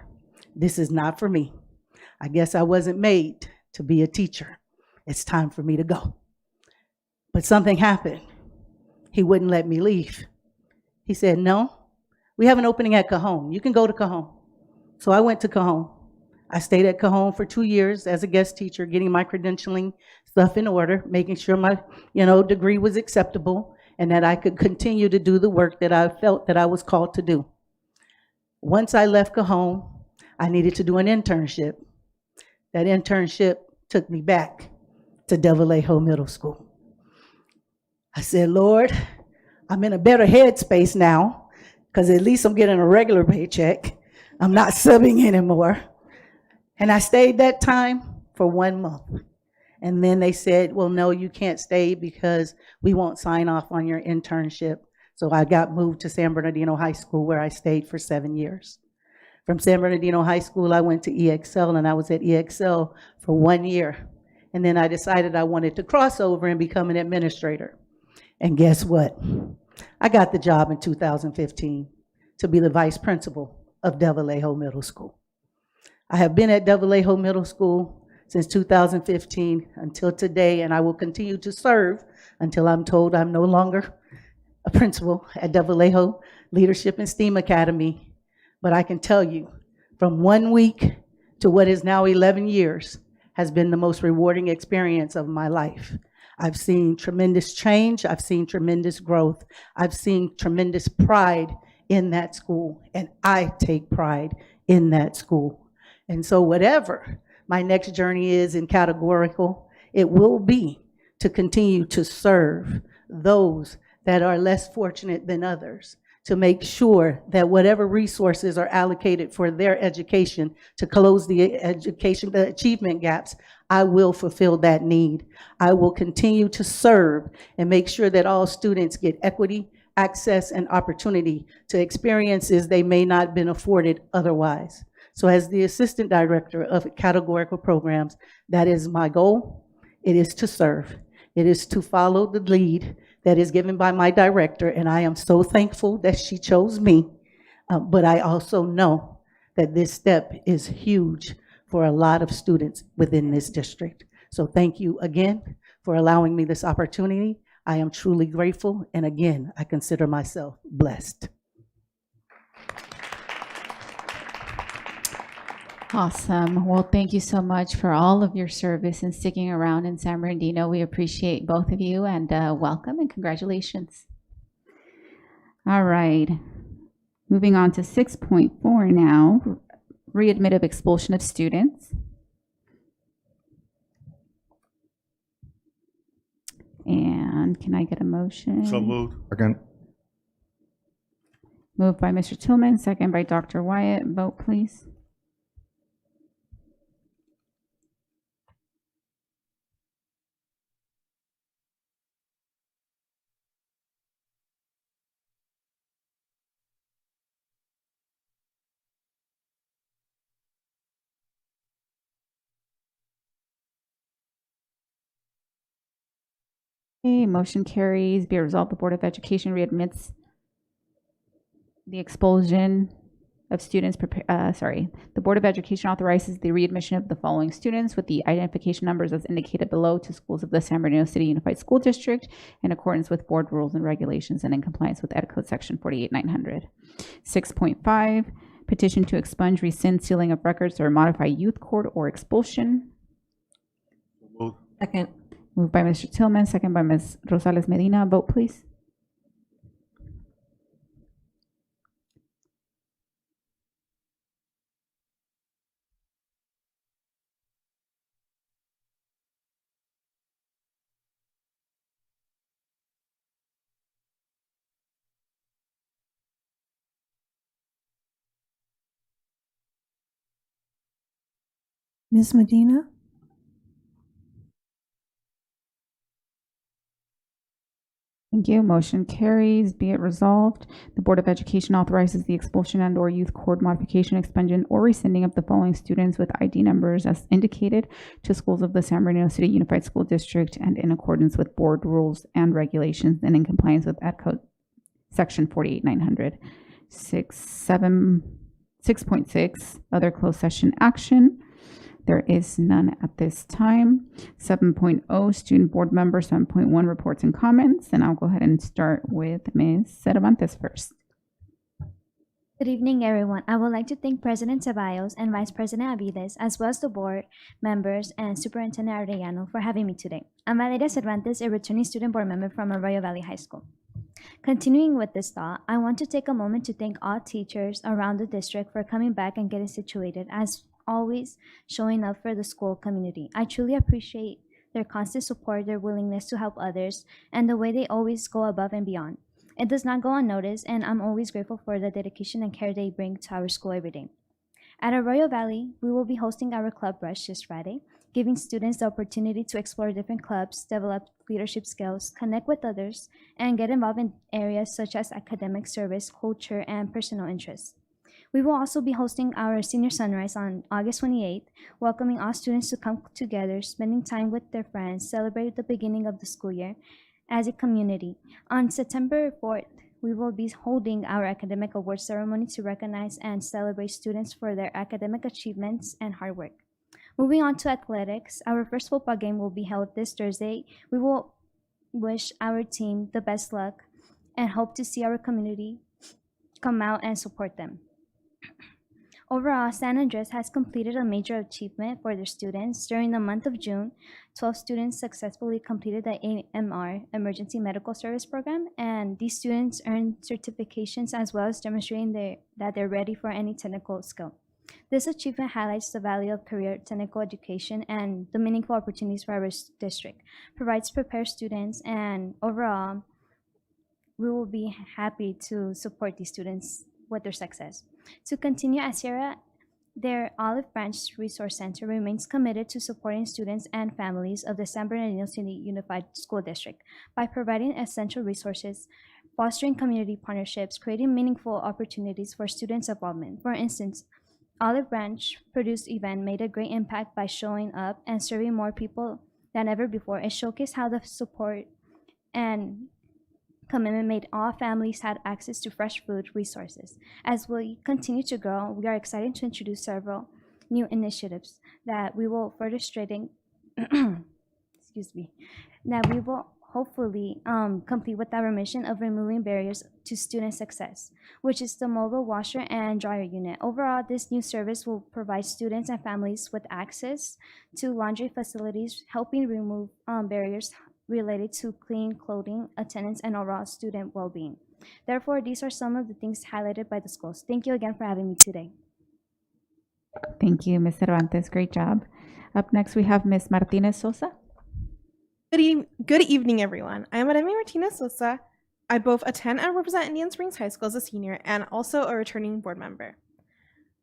this is not for me. I guess I wasn't made to be a teacher. It's time for me to go. But something happened. He wouldn't let me leave. He said, no, we have an opening at Cajon. You can go to Cajon. So I went to Cajon. I stayed at Cajon for 2 years as a guest teacher, getting my credentialing stuff in order, making sure my degree was acceptable, and that I could continue to do the work that I felt that I was called to do. Once I left Cajon, I needed to do an internship. That internship took me back to Devalejo Middle School. I said, Lord, I'm in a better headspace now, because at least I'm getting a regular paycheck. I'm not subbing anymore. And I stayed that time for 1 month. And then they said, well, no, you can't stay because we won't sign off on your internship. So I got moved to San Bernardino High School, where I stayed for 7 years. From San Bernardino High School, I went to EXL, and I was at EXL for 1 year. And then I decided I wanted to cross over and become an administrator. And guess what? I got the job in 2015 to be the vice principal of Devalejo Middle School. I have been at Devalejo Middle School since 2015 until today, and I will continue to serve until I'm told I'm no longer a principal at Devalejo Leadership and STEAM Academy. But I can tell you, from 1 week to what is now 11 years has been the most rewarding experience of my life. I've seen tremendous change. I've seen tremendous growth. I've seen tremendous pride in that school, and I take pride in that school. And so whatever my next journey is in categorical, it will be to continue to serve those that are less fortunate than others, to make sure that whatever resources are allocated for their education to close the achievement gaps, I will fulfill that need. I will continue to serve and make sure that all students get equity, access, and opportunity to experiences they may not have been afforded otherwise. So as the Assistant Director of Categorical Programs, that is my goal. It is to serve. It is to follow the lead that is given by my director, and I am so thankful that she chose me. But I also know that this step is huge for a lot of students within this district. So thank you again for allowing me this opportunity. I am truly grateful, and again, I consider myself blessed. Awesome. Well, thank you so much for all of your service and sticking around in San Bernardino. We appreciate both of you, and welcome and congratulations. All right. Moving on to 6.4 now. readmit of expulsion of students. And can I get a motion? So moved. Second. Moved by Mr. Tillman, second by Dr. Wyatt. Vote, please. Okay, motion carries. Be it resolved, the Board of Education readmits the expulsion of students. The Board of Education authorizes the readmission of the following students with the identification numbers as indicated below to schools of the San Bernardino City Unified School District in accordance with board rules and regulations and in compliance with Ed Code Section 48900. 6.5, petition to expunge, rescind, sealing of records, or modify youth court or expulsion. Moved. Second. Moved by Mr. Tillman, second by Ms. Rosales Medina. Vote, please. Ms. Medina? Thank you. Motion carries. Be it resolved, the Board of Education authorizes the expulsion and/or youth court modification, expunsion, or rescinding of the following students with ID numbers as indicated to schools of the San Bernardino City Unified School District and in accordance with board rules and regulations and in compliance with Ed Code Section 48900. 6.6, other closed session action. There is none at this time. 7.0, student board member. 7.1, reports and comments. And I'll go ahead and start with Ms. Cervantes first. Good evening, everyone. I would like to thank President Ceballos and Vice President Aviles, as well as the board members and Superintendent Arellano for having me today. I'm Valeria Cervantes, a returning student board member from Arroyo Valley High School. Continuing with this thought, I want to take a moment to thank all teachers around the district for coming back and getting situated, as always showing up for the school community. I truly appreciate their constant support, their willingness to help others, and the way they always go above and beyond. It does not go unnoticed, and I'm always grateful for the dedication and care they bring to our school every day. At Arroyo Valley, we will be hosting our club rush this Friday, giving students the opportunity to explore different clubs, develop leadership skills, connect with others, and get involved in areas such as academic service, culture, and personal interests. We will also be hosting our senior sunrise on August 28th, welcoming all students to come together, spending time with their friends, celebrate the beginning of the school year as a community. On September 4th, we will be holding our academic awards ceremony to recognize and celebrate students for their academic achievements and hard work. Moving on to athletics, our first football game will be held this Thursday. We will wish our team the best luck and hope to see our community come out and support them. Overall, San Andres has completed a major achievement for their students. During the month of June, 12 students successfully completed the AMR, Emergency Medical Service Program, and these students earned certifications as well as demonstrating that they're ready for any technical skill. This achievement highlights the value of career technical education and the meaningful opportunities for our district, provides prepared students, and overall, we will be happy to support these students with their success. To continue at Sierra, their Olive Branch Resource Center remains committed to supporting students and families of the San Bernardino City Unified School District by providing essential resources, fostering community partnerships, creating meaningful opportunities for students' involvement. For instance, Olive Branch produced event made a great impact by showing up and serving more people than ever before. It showcased how the support and commitment made all families had access to fresh food resources. As we continue to grow, we are excited to introduce several new initiatives that we will further strengthen, that we will hopefully complete with our mission of removing barriers to student success, which is the mobile washer and dryer unit. Overall, this new service will provide students and families with access to laundry facilities, helping remove barriers related to clean clothing, attendance, and overall student well-being. Therefore, these are some of the things highlighted by the schools. Thank you again for having me today. Thank you, Ms. Cervantes. Great job. Up next, we have Ms. Martinez Sosa. Good evening, everyone. I am Aremi Martinez Sosa. I both attend and represent Indian Springs High School as a senior and also a returning board member.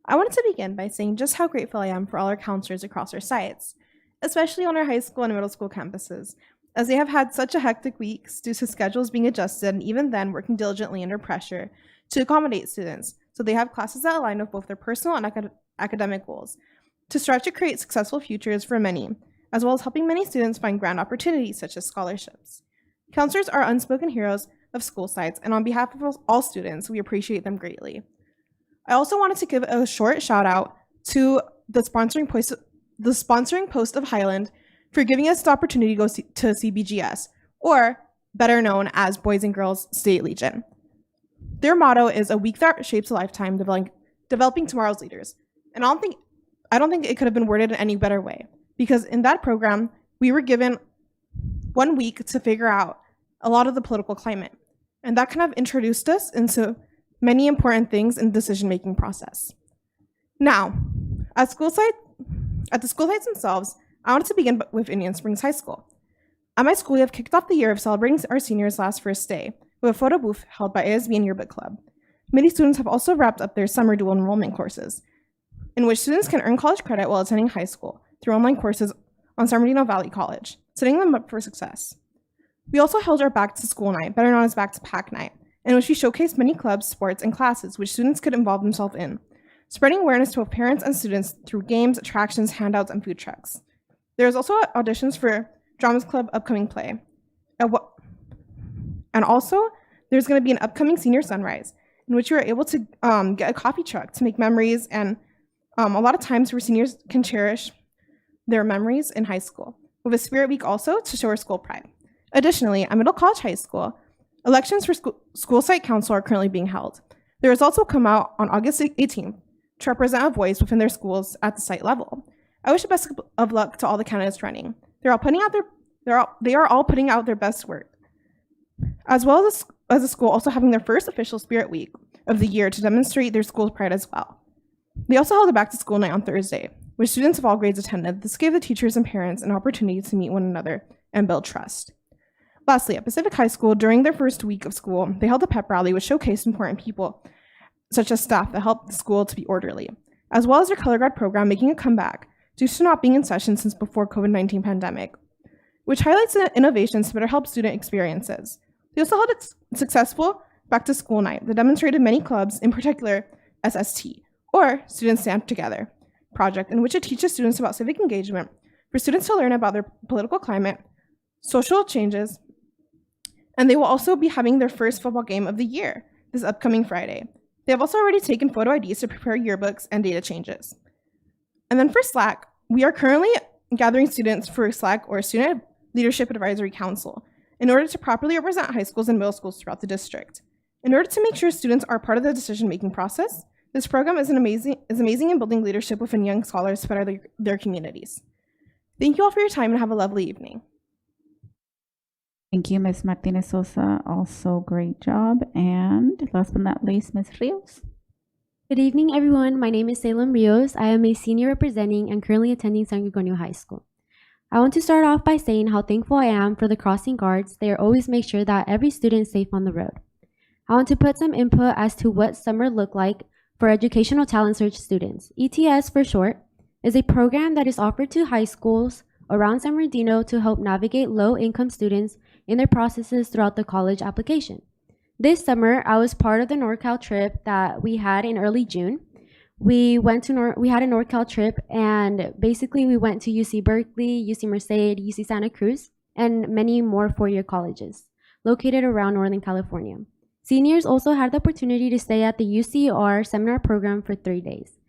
I wanted to begin by saying just how grateful I am for all our counselors across our sites, especially on our high school and middle school campuses, as they have had such a hectic weeks due to schedules being adjusted and even then working diligently under pressure to accommodate students so they have classes that align with both their personal and academic goals to strive to create successful futures for many, as well as helping many students find grand opportunities such as scholarships. Counselors are unspoken heroes of school sites, and on behalf of all students, we appreciate them greatly. I also wanted to give a short shout out to the sponsoring post of Highland for giving us the opportunity to go to CBGS, or better known as Boys and Girls State Legion. Their motto is "A week that shapes a lifetime, developing tomorrow's leaders." And I don't think it could have been worded in any better way, because in that program, we were given 1 week to figure out a lot of the political climate. And that kind of introduced us into many important things in the decision-making process. Now, at the school sites themselves, I wanted to begin with Indian Springs High School. At my school, we have kicked off the year of celebrating our seniors' last first day with a photo booth held by ASB and Yearbook Club. Many students have also wrapped up their summer dual enrollment courses, in which students can earn college credit while attending high school through online courses on San Bernardino Valley College, setting them up for success. We also held our Back to School Night, better known as Back to Pack Night, in which we showcased many clubs, sports, and classes which students could involve themselves in, spreading awareness to both parents and students through games, attractions, handouts, and food trucks. There is also auditions for Dramas Club upcoming play. And also, there's going to be an upcoming senior sunrise, in which you are able to get a coffee truck to make memories, and a lot of times where seniors can cherish their memories in high school, with a spirit week also to show our school pride. Additionally, at Middle College High School, elections for school site council are currently being held. The results will come out on August 18th to represent a voice within their schools at the site level. I wish the best of luck to all the candidates running. They are all putting out their best work, as well as the school also having their first official Spirit Week of the year to demonstrate their school pride as well. They also held a Back to School Night on Thursday, which students of all grades attended. This gave the teachers and parents an opportunity to meet one another and build trust. Lastly, at Pacific High School, during their first week of school, they held a pep rally which showcased important people, such as staff that helped the school to be orderly, as well as their color guard program making a comeback due to not being in session since before COVID-19 pandemic, which highlights the innovations to better help student experiences. They also held a successful Back to School Night that demonstrated many clubs, in particular SST, or Students Stand Together project, in which it teaches students about civic engagement for students to learn about their political climate, social changes, and they will also be having their first football game of the year this upcoming Friday. They have also already taken photo IDs to prepare yearbooks and data changes. And then for SLAC, we are currently gathering students for SLAC, or Student Leadership Advisory Council, in order to properly represent high schools and middle schools throughout the district. In order to make sure students are part of the decision-making process, this program is amazing in building leadership within young scholars to better their communities. Thank you all for your time and have a lovely evening. Thank you, Ms. Martinez Sosa. Also, great job. And last but not least, Ms. Rios. Good evening, everyone. My name is Salem Rios. I am a senior representing and currently attending San Gregorio High School. I want to start off by saying how thankful I am for the crossing guards. They always make sure that every student is safe on the road. I want to put some input as to what summer looked like for Educational Talent Search students. ETS for short is a program that is offered to high schools around San Bernardino to help navigate low-income students in their processes throughout the college application. This summer, I was part of the NorCal trip that we had in early June. We had a NorCal trip, and basically we went to UC Berkeley, UC Merced, UC Santa Cruz, and many more four-year colleges located around Northern California. Seniors also had the opportunity to stay at the UCR seminar program for 3 days.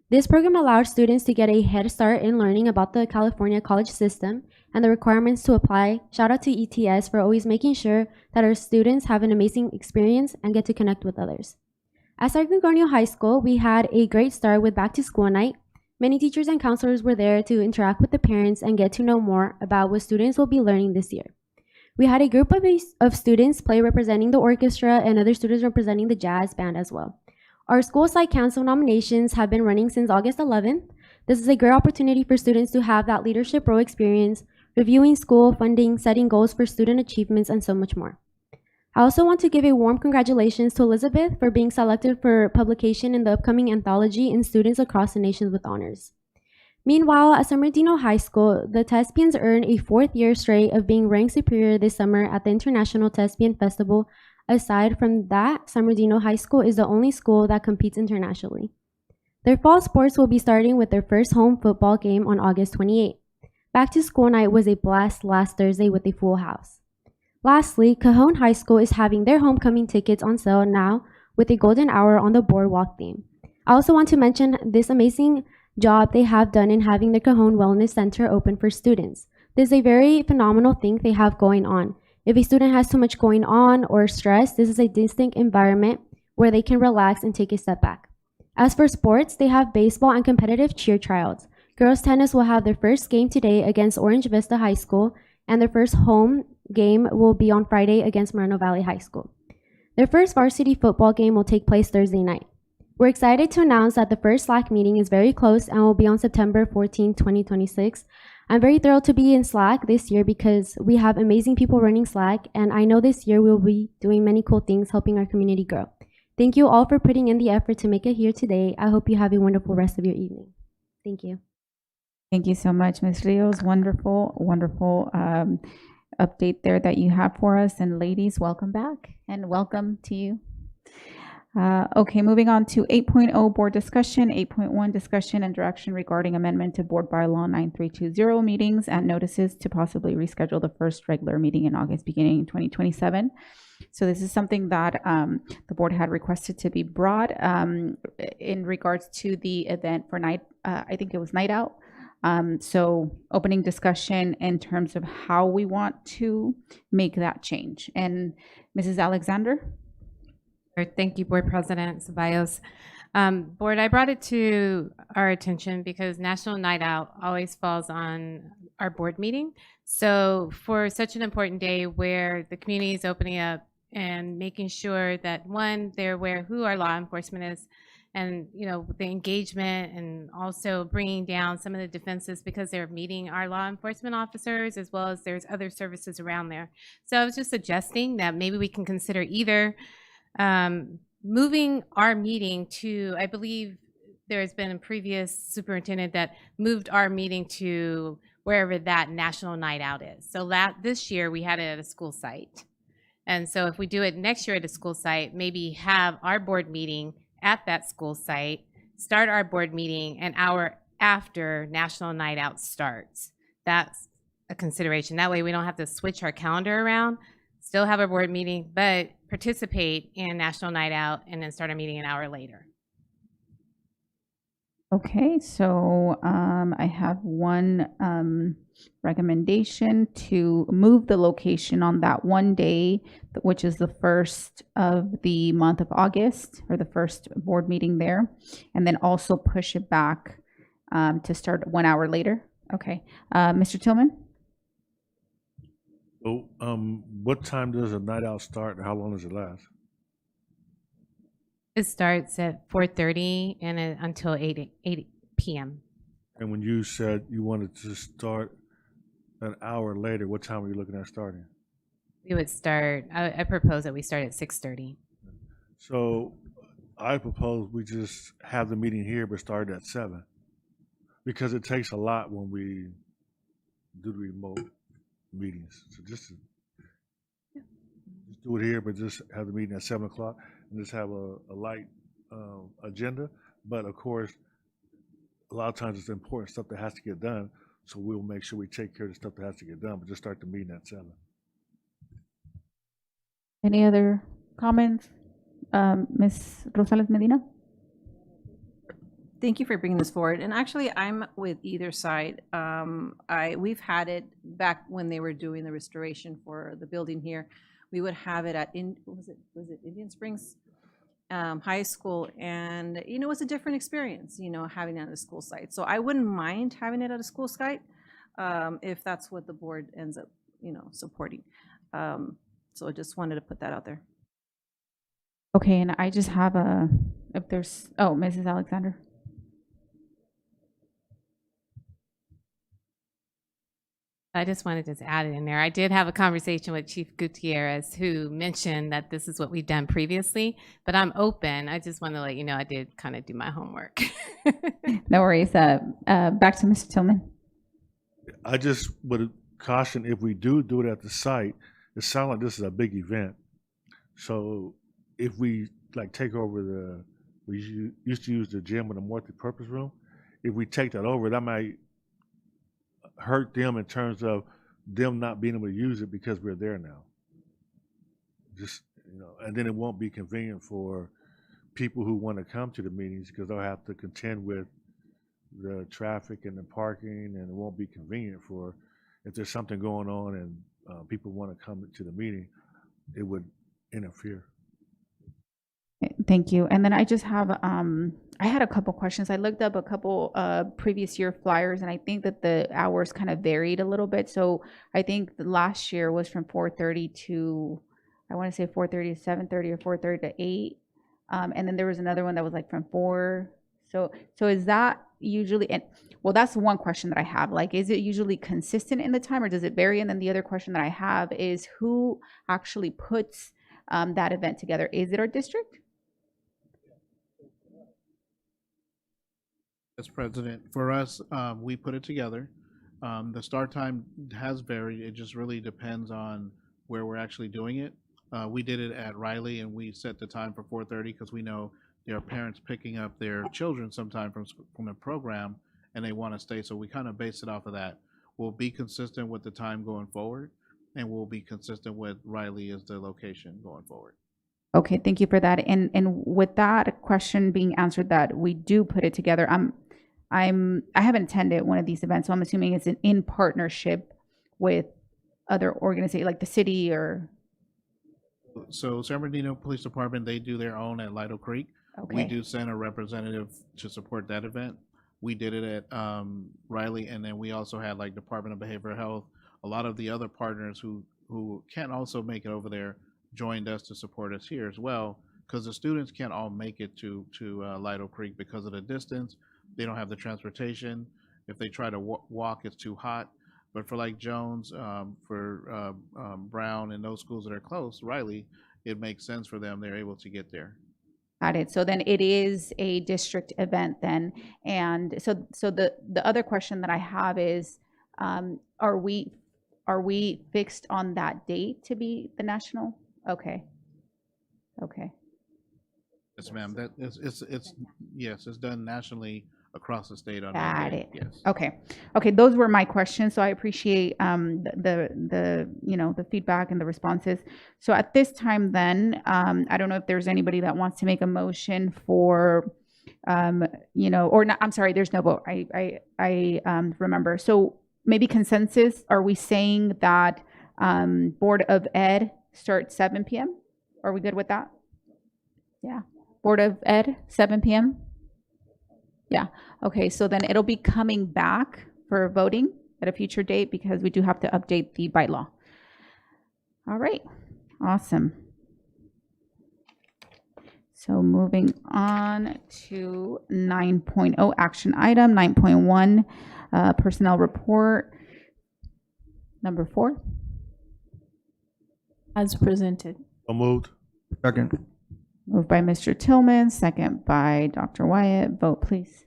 This program allowed students to get a head start in learning about the California college system and the requirements to apply. Shout out to ETS for always making sure that our students have an amazing experience and get to connect with others. At San Gregorio High School, we had a great start with Back to School Night. Many teachers and counselors were there to interact with the parents and get to know more about what students will be learning this year. We had a group of students play representing the orchestra and other students representing the jazz band as well. Our school site council nominations have been running since August 11th. This is a great opportunity for students to have that leadership role experience, reviewing school funding, setting goals for student achievements, and so much more. I also want to give a warm congratulations to Elizabeth for being selected for publication in the upcoming anthology in Students Across the Nations with Honors. Meanwhile, at San Bernardino High School, the Thespians earned a 4th year straight of being ranked superior this summer at the International Thespian Festival. Aside from that, San Bernardino High School is the only school that competes internationally. Their fall sports will be starting with their first home football game on August 28. Back to school night was a blast last Thursday with a full house. Lastly, Cajon High School is having their homecoming tickets on sale now with a golden hour on the boardwalk theme. I also want to mention this amazing job they have done in having the Cajon Wellness Center open for students. This is a very phenomenal thing they have going on. If a student has too much going on or stress, this is a distinct environment where they can relax and take a step back. As for sports, they have baseball and competitive cheer tryouts. Girls tennis will have their first game today against Orange Vista High School, and their first home game will be on Friday against Moreno Valley High School. Their first varsity football game will take place Thursday night. We're excited to announce that the first SLAC meeting is very close and will be on September 14, 2026. I'm very thrilled to be in SLAC this year because we have amazing people running SLAC, and I know this year we'll be doing many cool things helping our community grow. Thank you all for putting in the effort to make it here today. I hope you have a wonderful rest of your evening. Thank you. Thank you so much, Ms. Rios. Wonderful, wonderful update there that you have for us. And ladies, welcome back and welcome to you. Okay, moving on to 8.0 board discussion, 8.1 discussion and direction regarding amendment to board bylaw 9320 meetings and notices to possibly reschedule the first regular meeting in August beginning 2027. So this is something that the board had requested to be brought in regards to the event for night, I think it was Night Out. So opening discussion in terms of how we want to make that change. And Mrs. Alexander? Thank you, Board President Ceballos. Board, I brought it to our attention because National Night Out always falls on our board meeting. So for such an important day where the community is opening up and making sure that, one, they're aware who our law enforcement is, and the engagement, and also bringing down some of the defenses because they're meeting our law enforcement officers, as well as there's other services around there. So I was just suggesting that maybe we can consider either moving our meeting to, I believe there has been a previous superintendent that moved our meeting to wherever that National Night Out is. So this year we had it at a school site. And so if we do it next year at a school site, maybe have our board meeting at that school site, start our board meeting an hour after National Night Out starts. That's a consideration. That way we don't have to switch our calendar around, still have our board meeting, but participate in National Night Out and then start our meeting an hour later. Okay, so I have one recommendation to move the location on that one day, which is the first of the month of August, or the first board meeting there, and then also push it back to start 1 hour later. Okay, Mr. Tillman? So, what time does a night out start and how long does it last? It starts at 4:30 and until 8 p.m. And when you said you wanted to start an hour later, what time were you looking at starting? We would start, I propose that we start at 6:30. So I propose we just have the meeting here but start at 7. Because it takes a lot when we do the remote meetings. So just do it here, but just have the meeting at 7 o'clock and just have a light agenda. But of course, a lot of times it's important stuff that has to get done. So we'll make sure we take care of the stuff that has to get done, but just start the meeting at 7. Any other comments? Ms. Rosales Medina? Thank you for bringing this forward. And actually, I'm with either side. We've had it back when they were doing the restoration for the building here. We would have it at was it Indian Springs High School, and it's a different experience. Having it at a school site. So I wouldn't mind having it at a school site if that's what the board ends up supporting. So I just wanted to put that out there. Okay, and I just have if there's, oh, Mrs. Alexander. I just wanted to add it in there. I did have a conversation with Chief Gutierrez, who mentioned that this is what we've done previously, but I'm open. I just want to let you know I did kind of do my homework. No worries. Back to Mr. Tillman. I just would caution, if we do it at the site, it sounds like this is a big event. So if we like take over we used to use the gym or the multi-purpose room. If we take that over, that might hurt them in terms of them not being able to use it because we're there now. Just, and then it won't be convenient for people who want to come to the meetings because they'll have to contend with the traffic and the parking, and it won't be convenient for, if there's something going on and people want to come to the meeting, it would interfere. Thank you. And then I just have, I had a couple questions. I looked up a couple previous year flyers, and I think that the hours kind of varied a little bit. So I think the last year was from 4:30 to, I want to say 4:30 to 7:30 or 4:30 to 8. And then there was another one that was like from 4. So is that usually, and well, that's one question that I have. Like, is it usually consistent in the time, or does it vary? And then the other question that I have is, who actually puts that event together? Is it our district? As president, for us, we put it together. The start time has varied. It just really depends on where we're actually doing it. We did it at Riley, and we set the time for 4:30 because we know there are parents picking up their children sometime from the program, and they want to stay. So we kind of base it off of that. We'll be consistent with the time going forward, and we'll be consistent with Riley as the location going forward. Okay, thank you for that. And with that question being answered, that we do put it together, I haven't attended one of these events, so I'm assuming it's in partnership with other organizations like the city or. So San Bernardino Police Department, they do their own at Lido Creek. Okay. We do send a representative to support that event. We did it at Riley, and then we also had like Department of Behavioral Health. A lot of the other partners who can't also make it over there joined us to support us here as well, because the students can't all make it to Lido Creek because of the distance. They don't have the transportation. If they try to walk, it's too hot. But for like Jones, for Brown and those schools that are close, Riley, it makes sense for them. They're able to get there. Got it. So then it is a district event then. And so the other question that I have is, are we fixed on that date to be the national? Okay. Yes, ma'am. That it's yes, it's done nationally across the state on Got that day. it. Yes. Okay. Those were my questions. So I appreciate the the feedback and the responses. So at this time, then I don't know if there's anybody that wants to make a motion for or not. I'm sorry. There's no vote. I remember. So maybe consensus. Are we saying that Board of Ed starts 7 p.m.? Are we good with that? Yeah. Board of Ed, 7 p.m. Yeah. Okay. So then it'll be coming back for voting at a future date because we do have to update the bylaw. All right. Awesome. So moving on to 9.0 action item, 9.1 personnel report, number 4. As presented. So moved. Second. Moved by Mr. Tillman, second by Dr. Wyatt. Vote, please.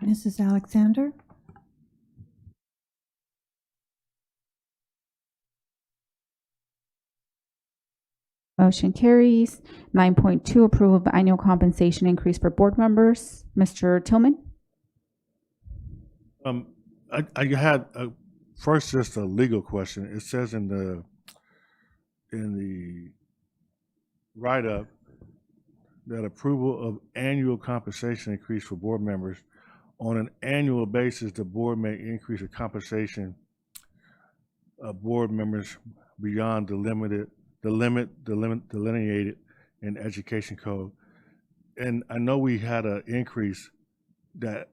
Mrs. Alexander? Motion carries. 9.2, approval of annual compensation increase for board members. Mr. Tillman? I had first just a legal question. It says in the write-up that approval of annual compensation increase for board members On an annual basis, the board may increase the compensation of board members beyond the limit delineated in the education code. And I know we had an increase that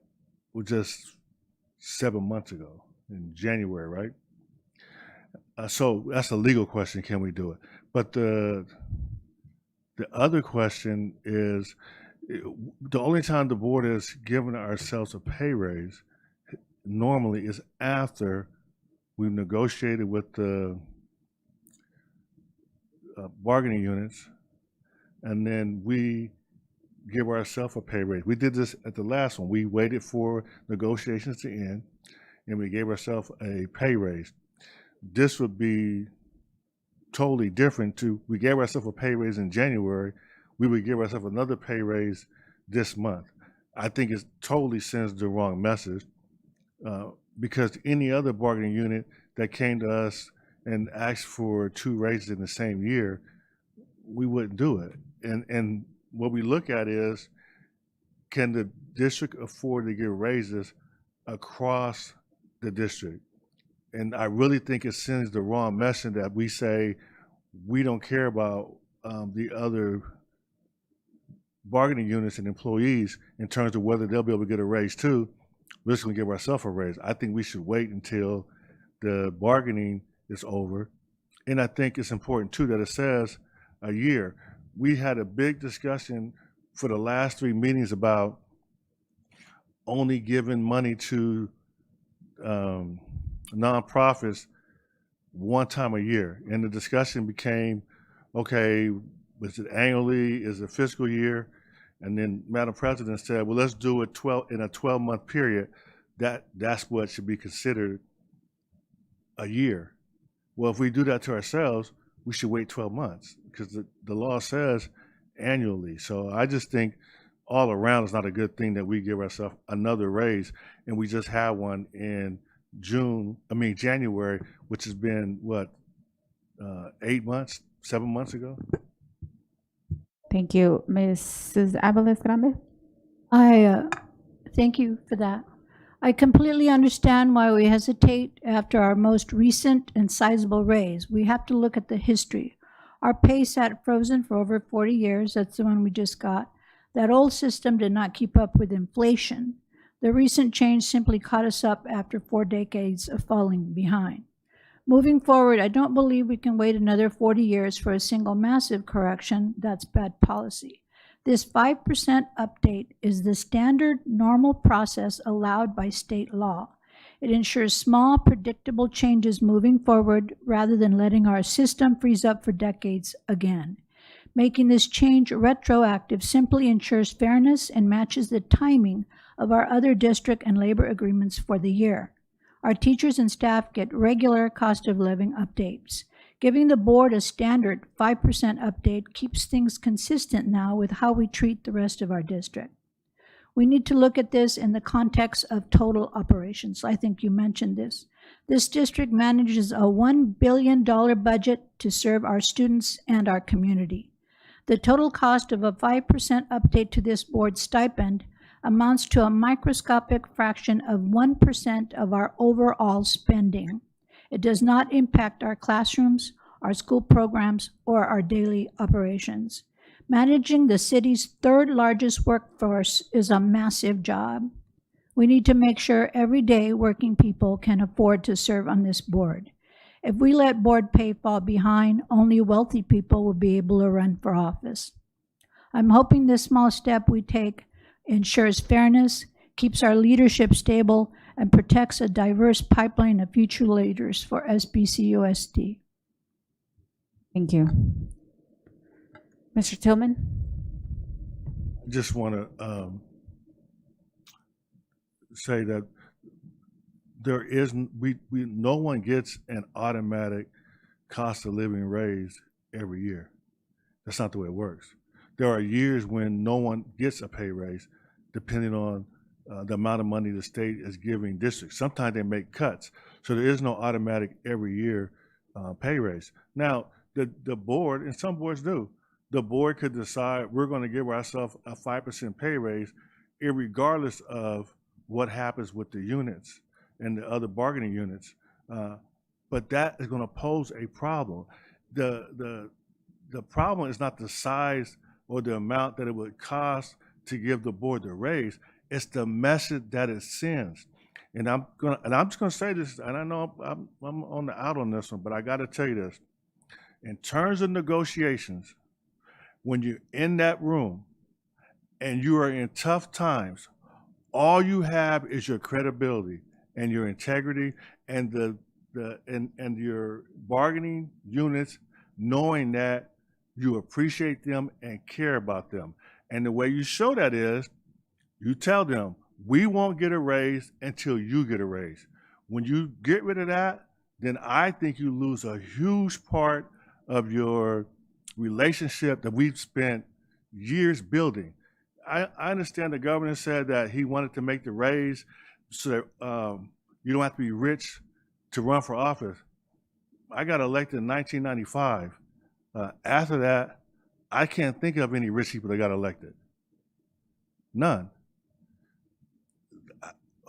was just 7 months ago in January, right? So that's a legal question, can we do it? But the other question is, the only time the board has given ourselves a pay raise normally is after we've negotiated with the bargaining units, and then we give ourselves a pay raise. We did this at the last one. We waited for negotiations to end, and we gave ourselves a pay raise. This would be totally different we gave ourselves a pay raise in January. We would give ourselves another pay raise this month. I think it totally sends the wrong message because any other bargaining unit that came to us and asked for 2 raises in the same year, we wouldn't do it. And what we look at is, can the district afford to give raises across the district? And I really think it sends the wrong message that we say we don't care about the other bargaining units and employees in terms of whether they'll be able to get a raise too. We're just going to give ourselves a raise. I think we should wait until the bargaining is over. And I think it's important too that it says a year. We had a big discussion for the last 3 meetings about only giving money to nonprofits one time a year. And the discussion became, okay, is it annually, is it fiscal year? And then Madam President said, well, let's do it in a 12-month period. That's what should be considered a year. Well, if we do that to ourselves, we should wait 12 months because the law says annually. So I just think all around it's not a good thing that we give ourselves another raise, and we just had one in January, which has been what, 8 months, 7 months ago? Thank you. Mrs. Abeles Grande? I thank you for that. I completely understand why we hesitate after our most recent and sizable raise. We have to look at the history. Our pay sat frozen for over 40 years. That's the one we just got. That old system did not keep up with inflation. The recent change simply caught us up after 4 decades of falling behind. Moving forward, I don't believe we can wait another 40 years for a single massive correction. That's bad policy. This 5% update is the standard normal process allowed by state law. It ensures small, predictable changes moving forward rather than letting our system freeze up for decades again. Making this change retroactive simply ensures fairness and matches the timing of our other district and labor agreements for the year. Our teachers and staff get regular cost of living updates. Giving the board a standard 5% update keeps things consistent now with how we treat the rest of our district. We need to look at this in the context of total operations. I think you mentioned this. This district manages a $1 billion budget to serve our students and our community. The total cost of a 5% update to this board stipend amounts to a microscopic fraction of 1% of our overall spending. It does not impact our classrooms, our school programs, or our daily operations. Managing the city's third largest workforce is a massive job. We need to make sure everyday working people can afford to serve on this board. If we let board pay fall behind, only wealthy people will be able to run for office. I'm hoping this small step we take ensures fairness, keeps our leadership stable, and protects a diverse pipeline of future leaders for SBCUSD. Thank you. Mr. Tillman? I just want to say that there is no one gets an automatic cost of living raise every year. That's not the way it works. There are years when no one gets a pay raise, depending on the amount of money the state is giving districts. Sometimes they make cuts, so there is no automatic every year pay raise. Now, the board, and some boards do, the board could decide we're going to give ourselves a 5% pay raise, irregardless of what happens with the units and the other bargaining units. But that is going to pose a problem. The problem is not the size or the amount that it would cost to give the board the raise. It's the message that it sends. And I'm just gonna say this, and I know I'm on the out on this one, but I got to tell you this: in terms of negotiations, when you're in that room and you are in tough times, all you have is your credibility and your integrity and and your bargaining units knowing that you appreciate them and care about them. And the way you show that is you tell them, we won't get a raise until you get a raise. When you get rid of that, then I think you lose a huge part of your relationship that we've spent years building. I understand the governor said that he wanted to make the raise so that you don't have to be rich to run for office. I got elected in 1995. After that, I can't think of any rich people that got elected. None.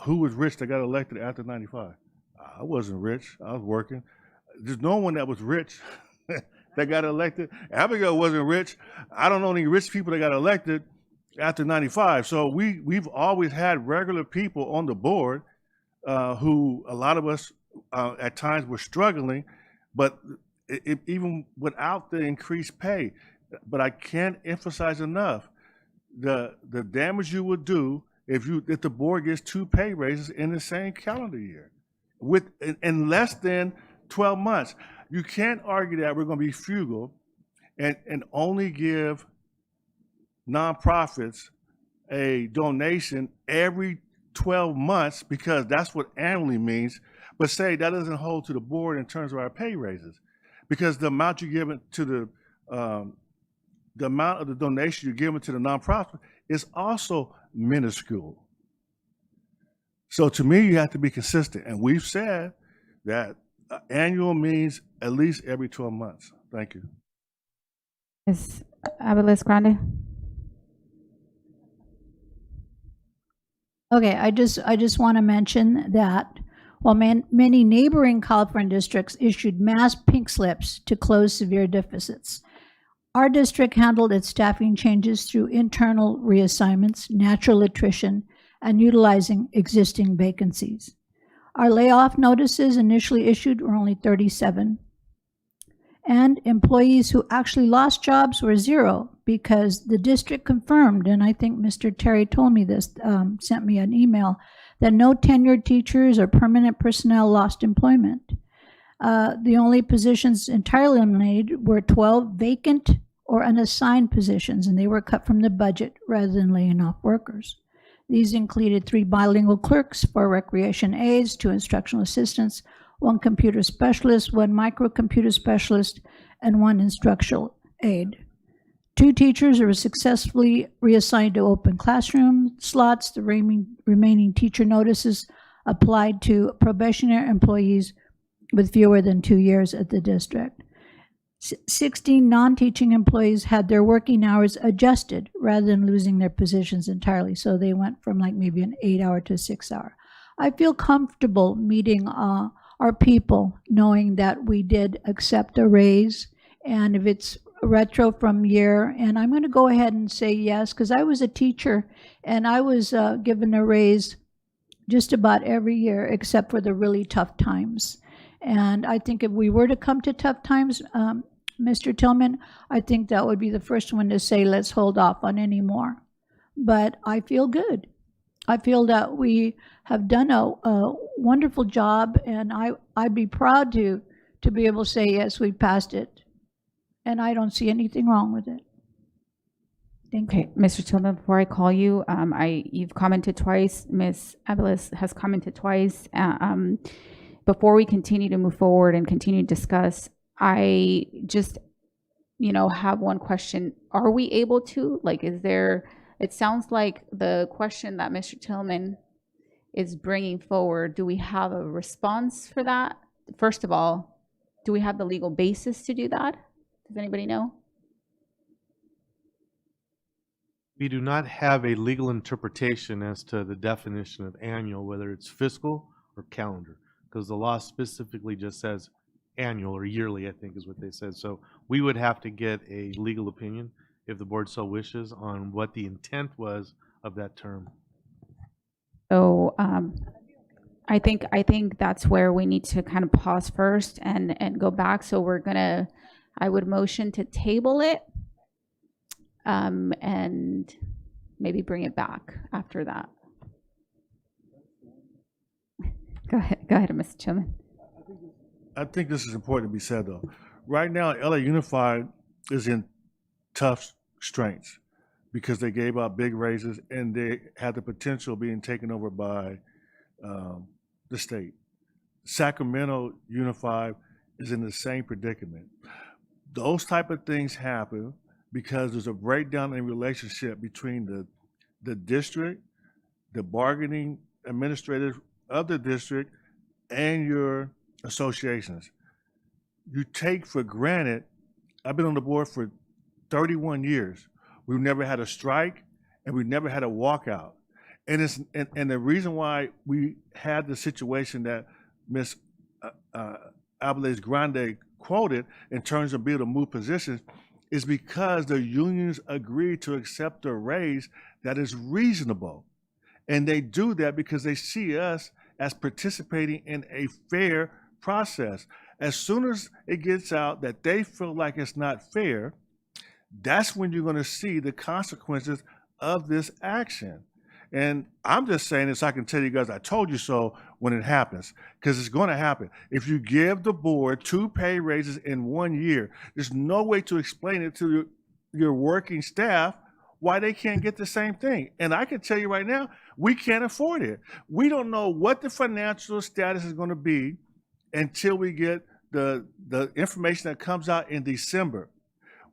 Who was rich that got elected after 95? I wasn't rich. I was working. There's no one that was rich that got elected. Abigail wasn't rich. I don't know any rich people that got elected after 95. So we've always had regular people on the board who a lot of us at times were struggling, but even without the increased pay. But I can't emphasize enough the damage you would do if the board gets 2 pay raises in the same calendar year in less than 12 months. You can't argue that we're going to be frugal and only give nonprofits a donation every 12 months because that's what annually means, but say that doesn't hold to the board in terms of our pay raises, because the amount you give it to the amount of the donation you're giving to the nonprofit is also minuscule. So to me, you have to be consistent, and we've said that annual means at least every 12 months. Thank you. Ms. Abeles Grande. Okay, I just want to mention that while many neighboring California districts issued mass pink slips to close severe deficits, our district handled its staffing changes through internal reassignments, natural attrition, and utilizing existing vacancies. Our layoff notices initially issued were only 37, and employees who actually lost jobs were 0 because the district confirmed, and I think Mr. Terry told me this, sent me an email, that no tenured teachers or permanent personnel lost employment. The only positions entirely eliminated were 12 vacant or unassigned positions, and they were cut from the budget rather than laying off workers. These included 3 bilingual clerks, 4 recreation aides, 2 instructional assistants, 1 computer specialist, 1 microcomputer specialist, and 1 instructional aide. 2 teachers were successfully reassigned to open classroom slots. The remaining teacher notices applied to probationary employees with fewer than 2 years at the district. 16 non-teaching employees had their working hours adjusted rather than losing their positions entirely. So they went from like maybe an 8-hour to 6-hour. I feel comfortable meeting our people knowing that we did accept a raise, and if it's retro from year, and I'm going to go ahead and say yes, because I was a teacher and I was given a raise just about every year except for the really tough times. And I think if we were to come to tough times, Mr. Tillman, I think that would be the first one to say, let's hold off on any more. But I feel good. I feel that we have done a wonderful job, and I'd be proud to be able to say, yes, we passed it. And I don't see anything wrong with it. Thank you. Okay, Mr. Tillman, before I call you, you've commented twice. Ms. Abeles has commented twice. Before we continue to move forward and continue to discuss, I just, have one question. Are we able to, it sounds like the question that Mr. Tillman is bringing forward, do we have a response for that? First of all, do we have the legal basis to do that? Does anybody know? We do not have a legal interpretation as to the definition of annual, whether it's fiscal or calendar, because the law specifically just says annual or yearly, I think is what they said. So we would have to get a legal opinion, if the board so wishes, on what the intent was of that term. So I think that's where we need to kind of pause first and go back. So I would motion to table it, and maybe bring it back after that. Go ahead, Mr. Chairman. I think this is important to be said, though. Right now, LA Unified is in tough straits because they gave out big raises and they had the potential of being taken over by the state. Sacramento Unified is in the same predicament. Those type of things happen because there's a breakdown in relationship between the district, the bargaining administrators of the district, and your associations. You take for granted, I've been on the board for 31 years. We've never had a strike and we've never had a walkout. And the reason why we had the situation that Ms. Abeles Grande quoted in terms of being able to move positions is because the unions agreed to accept a raise that is reasonable. And they do that because they see us as participating in a fair process. As soon as it gets out that they feel like it's not fair, that's when you're going to see the consequences of this action. And I'm just saying this, I can tell you guys, I told you so when it happens, because it's going to happen. If you give the board 2 pay raises in 1 year, there's no way to explain it to your working staff why they can't get the same thing. And I can tell you right now, we can't afford it. We don't know what the financial status is going to be until we get the information that comes out in December.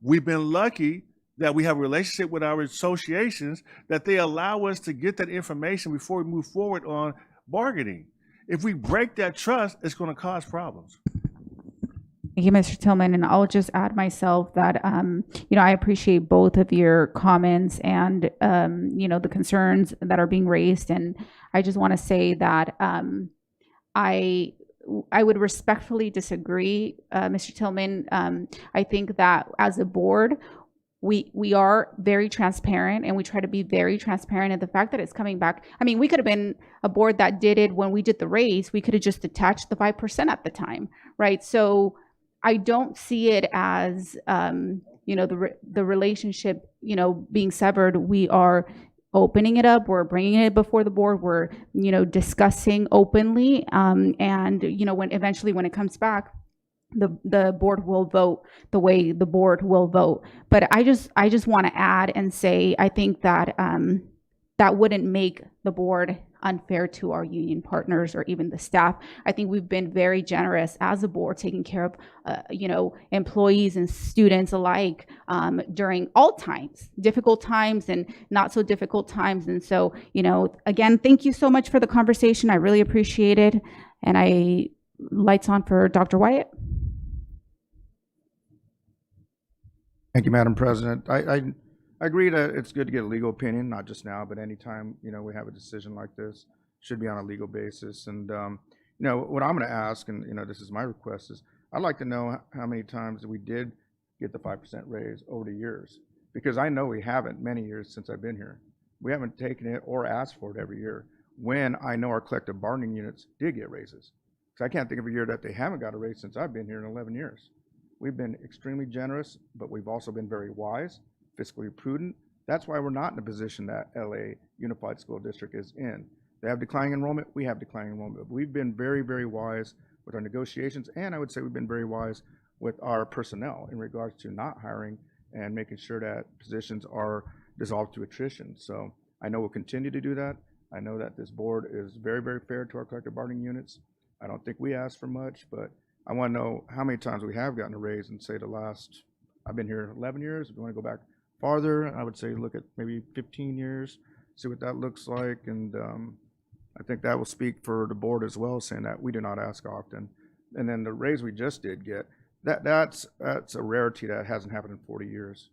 We've been lucky that we have a relationship with our associations that they allow us to get that information before we move forward on bargaining. If we break that trust, it's going to cause problems. Thank you, Mr. Tillman. And I'll just add myself that, I appreciate both of your comments and, the concerns that are being raised. And I just want to say that I would respectfully disagree, Mr. Tillman. I think that as a board, we are very transparent and we try to be very transparent. And the fact that it's coming back, we could have been a board that did it when we did the raise. We could have just attached the 5% at the time, right? So I don't see it as, the relationship, being severed. We are opening it up. We're bringing it before the board. We're, discussing openly. And, when it comes back, the board will vote the way the board will vote. But I just want to add and say, I think that that wouldn't make the board unfair to our union partners or even the staff. I think we've been very generous as a board, taking care of, employees and students alike during all times, difficult times and not so difficult times. And so, again, thank you so much for the conversation. I really appreciate it. And lights on for Dr. Wyatt. Thank you, Madam President. I agree that it's good to get a legal opinion, not just now, but anytime, we have a decision like this, should be on a legal basis. And, what I'm going to ask, and, this is my request, is I'd like to know how many times we did get the 5% raise over the years, because I know we haven't many years since I've been here. We haven't taken it or asked for it every year when I know our collective bargaining units did get raises. Because I can't think of a year that they haven't got a raise since I've been here in 11 years. We've been extremely generous, but we've also been very wise, fiscally prudent. That's why we're not in the position that LA Unified School District is in. They have declining enrollment, we have declining enrollment. But we've been very, very wise with our negotiations, and I would say we've been very wise with our personnel in regards to not hiring and making sure that positions are dissolved to attrition. So I know we'll continue to do that. I know that this board is very, very fair to our collective bargaining units. I don't think we ask for much, but I want to know how many times we have gotten a raise and say I've been here 11 years. If you want to go back farther, I would say look at maybe 15 years, see what that looks like. And I think that will speak for the board as well, saying that we do not ask often. And then the raise we just did get, that's a rarity that hasn't happened in 40 years.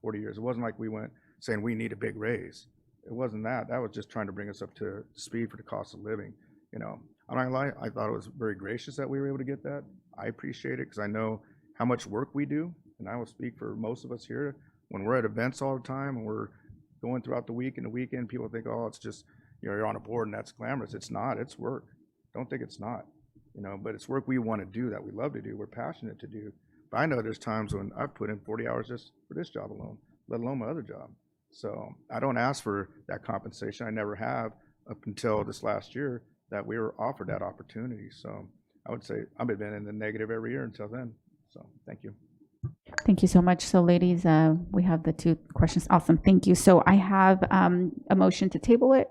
40 years. It wasn't like we went saying we need a big raise. It wasn't that. That was just trying to bring us up to speed for the cost of living. You know, I'm not gonna lie, I thought it was very gracious that we were able to get that. I appreciate it because I know how much work we do, and I will speak for most of us here. When we're at events all the time and we're going throughout the week and the weekend, people think, oh, it's just, you know, you're on a board and that's glamorous. It's not. It's work. Don't think it's not. You know, but it's work we want to do, that we love to do, we're passionate to do. But I know there's times when I've put in 40 hours just for this job alone, let alone my other job. So I don't ask for that compensation. I never have up until this last year that we were offered that opportunity. So I would say I've been in the negative every year until then. So thank you. Thank you so much. So ladies, we have the 2 questions. Awesome. Thank you. So I have a motion to table it.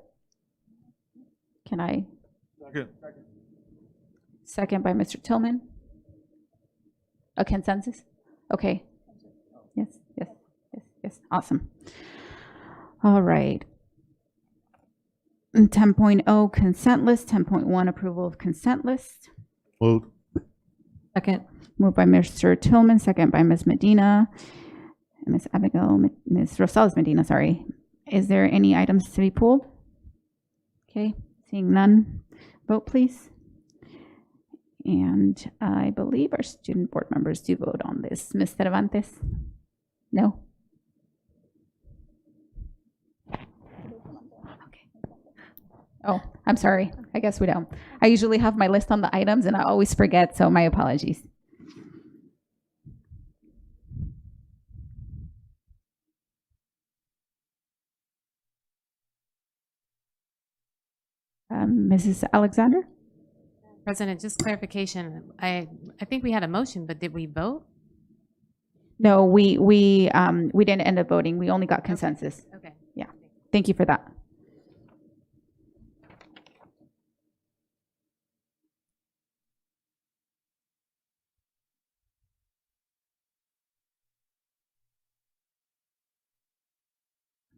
Can I? Second. Second by Mr. Tillman. A consensus? Okay. Yes, yes, yes, yes. Awesome. All right. 10.0 consent list, 10.1 approval of consent list. Moved. Second. Moved by Mr. Tillman, second by Ms. Medina, Ms. Abigail, Ms. Rosales Medina, sorry. Is there any items to be pulled? Okay, seeing none, vote please. And I believe our student board members do vote on this. Ms. Cervantes? No? Oh, I'm sorry. I guess we don't. I usually have my list on the items and I always forget, so my apologies. Mrs. Alexander? President, just clarification. I think we had a motion, but did we vote? No, we didn't end up voting. We only got consensus. Okay. Yeah. Thank you for that.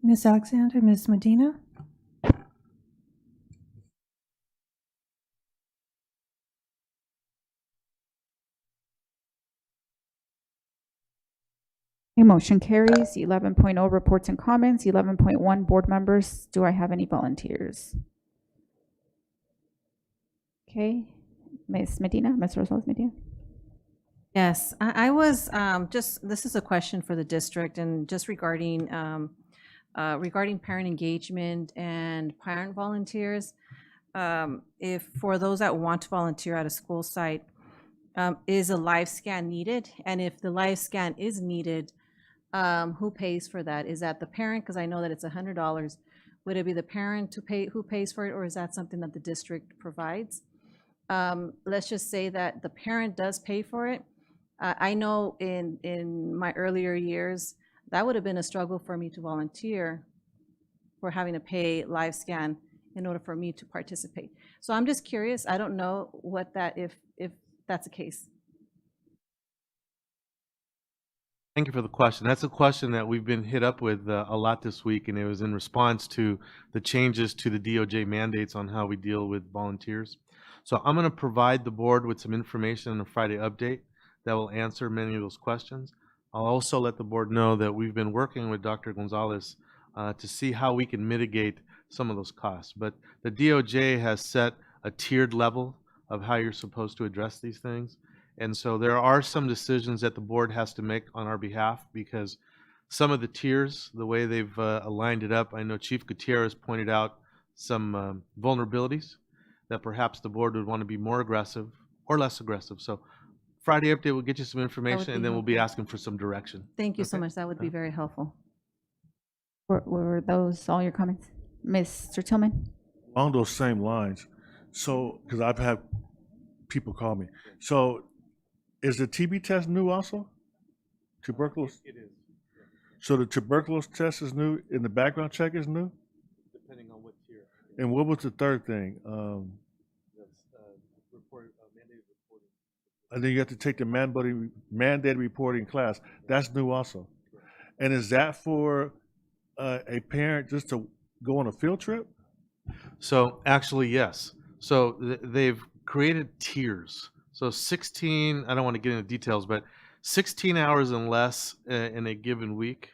Ms. Alexander, Ms. Medina? Motion carries. 11.0 reports and comments. 11.1 board members. Do I have any volunteers? Okay. Ms. Medina, Ms. Rosales Medina. Yes, I was this is a question for the district and just regarding parent engagement and parent volunteers. If for those that want to volunteer at a school site, is a live scan needed? And if the live scan is needed, who pays for that? Is that the parent? Because I know that it's $100. Would it be the parent who pays for it, or is that something that the district provides? Let's just say that the parent does pay for it. I know in my earlier years, that would have been a struggle for me to volunteer for having to pay live scan in order for me to participate. So I'm just curious. I don't know what that, if that's the case. Thank you for the question. That's a question that we've been hit up with a lot this week, and it was in response to the changes to the DOJ mandates on how we deal with volunteers. So I'm going to provide the board with some information in a Friday update that will answer many of those questions. I'll also let the board know that we've been working with Dr. Gonzalez to see how we can mitigate some of those costs. But the DOJ has set a tiered level of how you're supposed to address these things. And so there are some decisions that the board has to make on our behalf, because some of the tiers, the way they've aligned it up, I know Chief Gutierrez pointed out some vulnerabilities that perhaps the board would want to be more aggressive or less aggressive. So Friday update will get you some information, and then we'll be asking for some direction. Thank you so much. That would be very helpful. Were those all your comments? Mr. Tillman? Along those same lines, so, because I've had people call me, so is the TB test new also? Tuberculosis? It is. So the tuberculosis test is new and the background check is new? Depending on what tier. And what was the third thing? Mandated reporting. And then you have to take the mandated reporting class. That's new also. And is that for a parent just to go on a field trip? So actually, yes. So they've created tiers. So 16, I don't want to get into details, but 16 hours and less in a given week.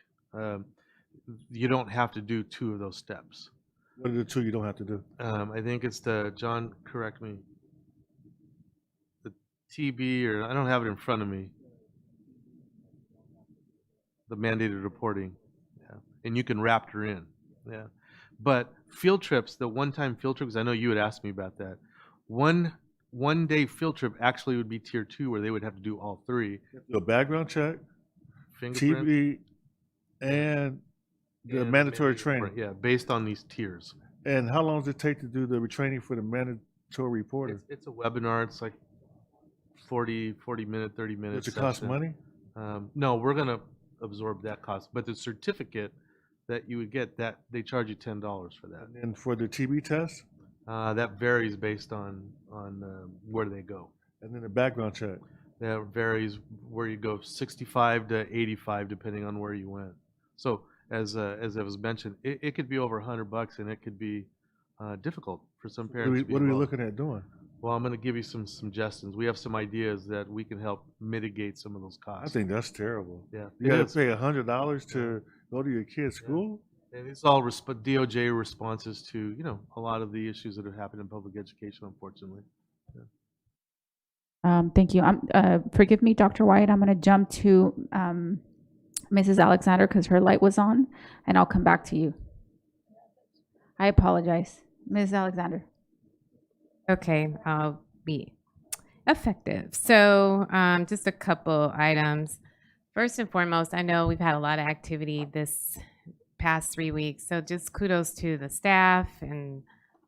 you don't have to do 2 of those steps. What are the 2 you don't have to do? I think it's the, John, correct me, the TB, or I don't have it in front of me. The mandated reporting, yeah. And you can raptor in, yeah. But field trips, the one-time field trips, I know you had asked me about that. One day field trip actually would be tier 2, where they would have to do all 3. The background check, Fingerprint, TB, and the and mandatory mandated training. report, yeah, based on these tiers. And how long does it take to do the training for the mandatory reporter? It's a webinar. It's like 40 minute, 30 minutes. Does it cost money? No, we're going to absorb that cost. But the certificate that you would get, that they charge you $10 for that. And for the TB test? That varies based on where they go. And then the background check? That varies where you go, 65 to 85, depending on where you went. So as it was mentioned, it could be over $100, and it could be difficult for some parents. What are we looking at doing? Well, I'm going to give you some suggestions. We have some ideas that we can help mitigate some of those I costs. think that's terrible. Yeah. You got to pay $100 to go to your kid's school? And it's all DOJ responses to, a lot of the issues that have happened in public education, unfortunately. Thank you. Forgive me, Dr. White. I'm going to jump to Mrs. Alexander because her light was on, and I'll come back to you. I apologize. Ms. Alexander. Okay, I'll be effective. So just a couple items. First and foremost, I know we've had a lot of activity this past 3 weeks. So just kudos to the staff and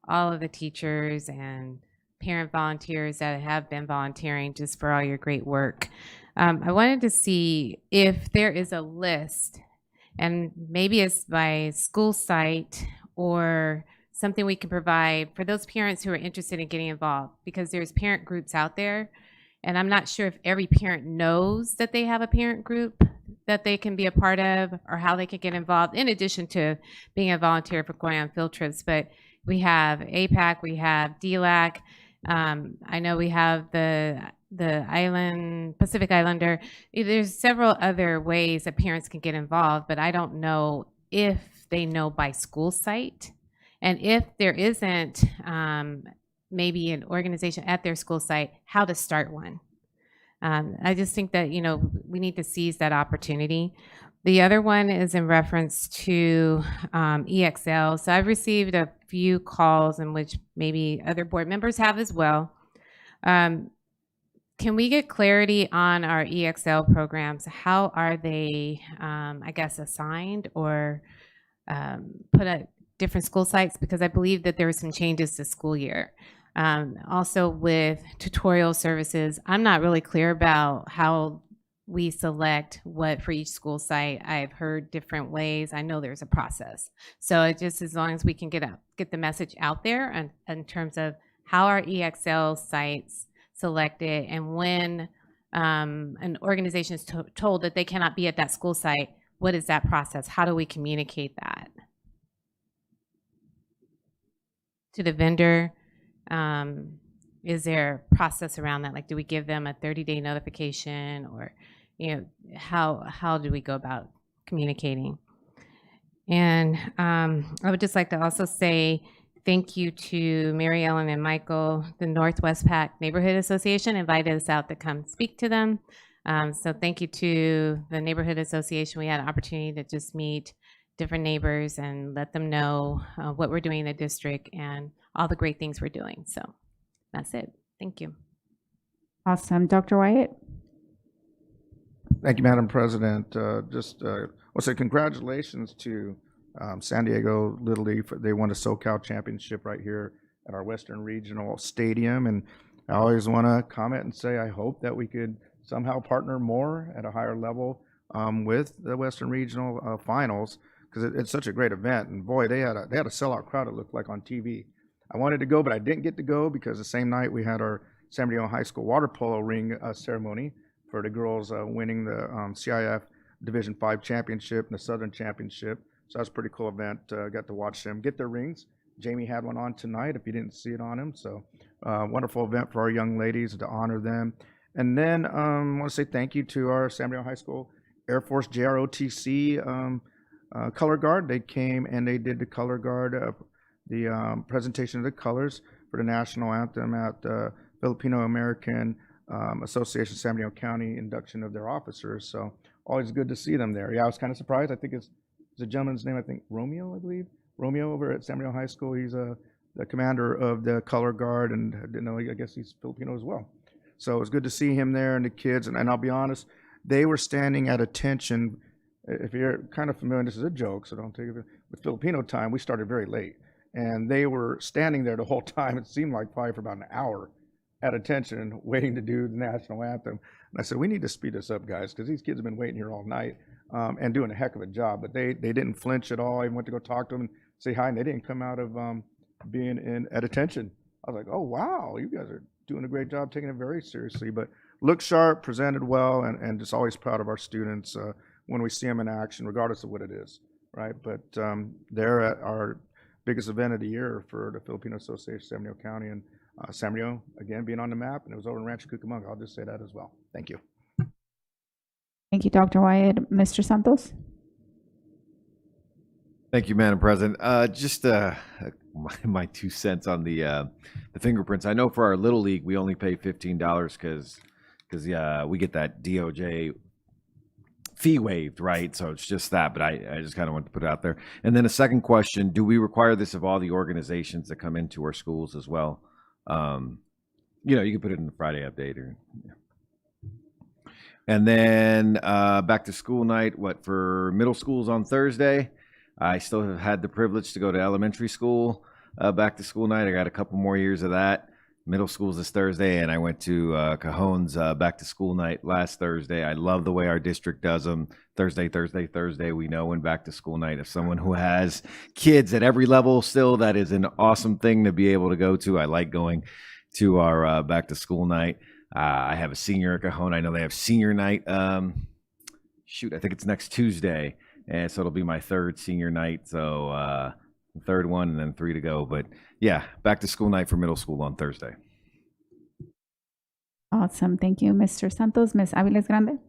all of the teachers and parent volunteers that have been volunteering just for all your great work. I wanted to see if there is a list, and maybe it's by school site or something we can provide for those parents who are interested in getting involved, because there's parent groups out there, and I'm not sure if every parent knows that they have a parent group that they can be a part of or how they can get involved, in addition to being a volunteer for going on field trips. But we have APAC, we have DLAC, I know we have the Pacific Islander. There's several other ways that parents can get involved, but I don't know if they know by school site. And if there isn't maybe an organization at their school site, how to start one. I just think that, we need to seize that opportunity. The other one is in reference to EXL. So I've received a few calls in which maybe other board members have as well. Can we get clarity on our EXL programs? How are they, assigned or put at different school sites? Because I believe that there were some changes this school year. Also with tutorial services, I'm not really clear about how we select what for each school site. I've heard different ways. I know there's a process. So just as long as we can get the message out there in terms of how our EXL sites selected, and when an organization is told that they cannot be at that school site, what is that process? How do we communicate that to the vendor? Is there a process around that? Like, do we give them a 30-day notification, or, how do we go about communicating? And I would just like to also say thank you to Mary Ellen and Michael. The Northwest PAC Neighborhood Association invited us out to come speak to them. So thank you to the Neighborhood Association. We had an opportunity to just meet different neighbors and let them know what we're doing in the district and all the great things we're doing. So that's it. Thank you. Awesome. Dr. Wyatt? Thank you, Madam President. I'll say congratulations to San Diego Little League. They won a SoCal championship right here at our Western Regional Stadium. And I always want to comment and say I hope that we could somehow partner more at a higher level with the Western Regional Finals, because it's such a great event. And boy, they had a sellout crowd, it looked like, on TV. I wanted to go, but I didn't get to go because the same night we had our San Bernardino High School water polo ring ceremony for the girls winning the CIF Division 5 championship and the Southern championship. So that was a pretty cool event. Got to watch them get their rings. Jamie had one on tonight, if you didn't see it on him. So wonderful event for our young ladies to honor them. And then I want to say thank you to our San Bernardino High School Air Force JROTC color guard. They came and they did the color guard, the presentation of the colors for the national anthem at the Filipino American Association San Bernardino County induction of their officers. So always good to see them there. Yeah, I was kind of surprised. I think it's a gentleman's name, I think Romeo, I believe. Romeo over at San Bernardino High School. He's the commander of the color guard, and I didn't know, I guess he's Filipino as well. So it was good to see him there and the kids. And I'll be honest, they were standing at attention. If you're kind of familiar, this is a joke, so don't take it. With Filipino time, we started very late. And they were standing there the whole time. It seemed like probably for about an hour at attention, waiting to do the national anthem. And I said, we need to speed this up, guys, because these kids have been waiting here all night and doing a heck of a job. But they didn't flinch at all. I went to go talk to them and say hi, and they didn't come out of being at attention. I was like, oh, wow, you guys are doing a great job, taking it very seriously. But looked sharp, presented well, and just always proud of our students when we see them in action, regardless of what it is, right? But they're at our biggest event of the year for the Filipino Association San Bernardino County, and San Bernardino, again, being on the map, and it was over in Rancho Cucamonga. I'll just say that as well. Thank you. Thank you, Dr. Wyatt. Mr. Santos? Thank you, Madam President. Just my 2 cents on the fingerprints. I know for our Little League, we only pay $15 because we get that DOJ fee waived, right? So it's just that, but I just kind of want to put it out there. And then a second question, do we require this of all the organizations that come into our schools as well? You can put it in the Friday update. And then back to school night, for middle schools on Thursday? I still have had the privilege to go to elementary school back to school night. I got a couple more years of that. Middle school's this Thursday, and I went to Cajon's back to school night last Thursday. I love the way our district does them. Thursday. We know when back to school night. If someone who has kids at every level still, that is an awesome thing to be able to go to. I like going to our back to school night. I have a senior at Cajon. I know they have senior night. I think it's next Tuesday. And so it'll be my third senior night. So third one and then 3 to go. But yeah, back to school night for middle school on Thursday. Awesome. Thank you, Mr. Santos. Ms. Aviles Grande?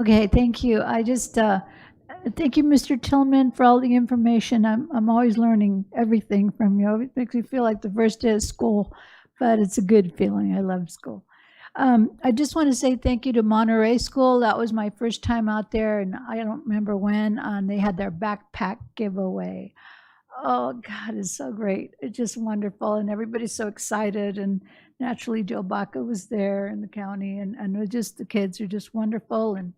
Okay, thank you. I just, thank you, Mr. Tillman, for all the information. I'm always learning everything from you. It makes me feel like the first day of school, but it's a good feeling. I love school. I just want to say thank you to Monterey School. That was my first time out there, and I don't remember when, they had their backpack giveaway. Oh, God, it's so great. It's just wonderful, and everybody's so excited, and naturally Joe Baca was there in the county, and just the kids are just wonderful, and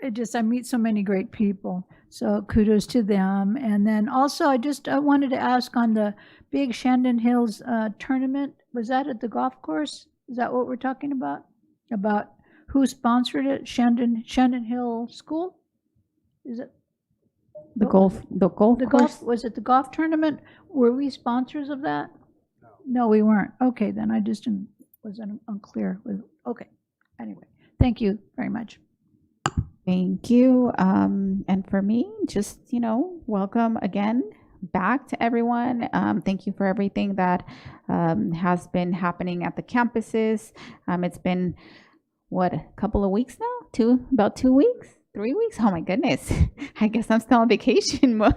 I meet so many great people, so kudos to them. And then also I wanted to ask on the big Shandon Hills tournament, was that at the golf course? Is that what we're talking about? About who sponsored it? Shandon Hill School? Is it? The golf course? Was it the golf tournament? Were we sponsors of that? No, we weren't. Okay, then I just wasn't unclear. Okay, anyway, thank you very much. Thank you. And for me, just, welcome again back to everyone. Thank you for everything that has been happening at the campuses. It's been, a couple of weeks now? About 2 weeks? 3 weeks? Oh my goodness. I guess I'm still on vacation mode.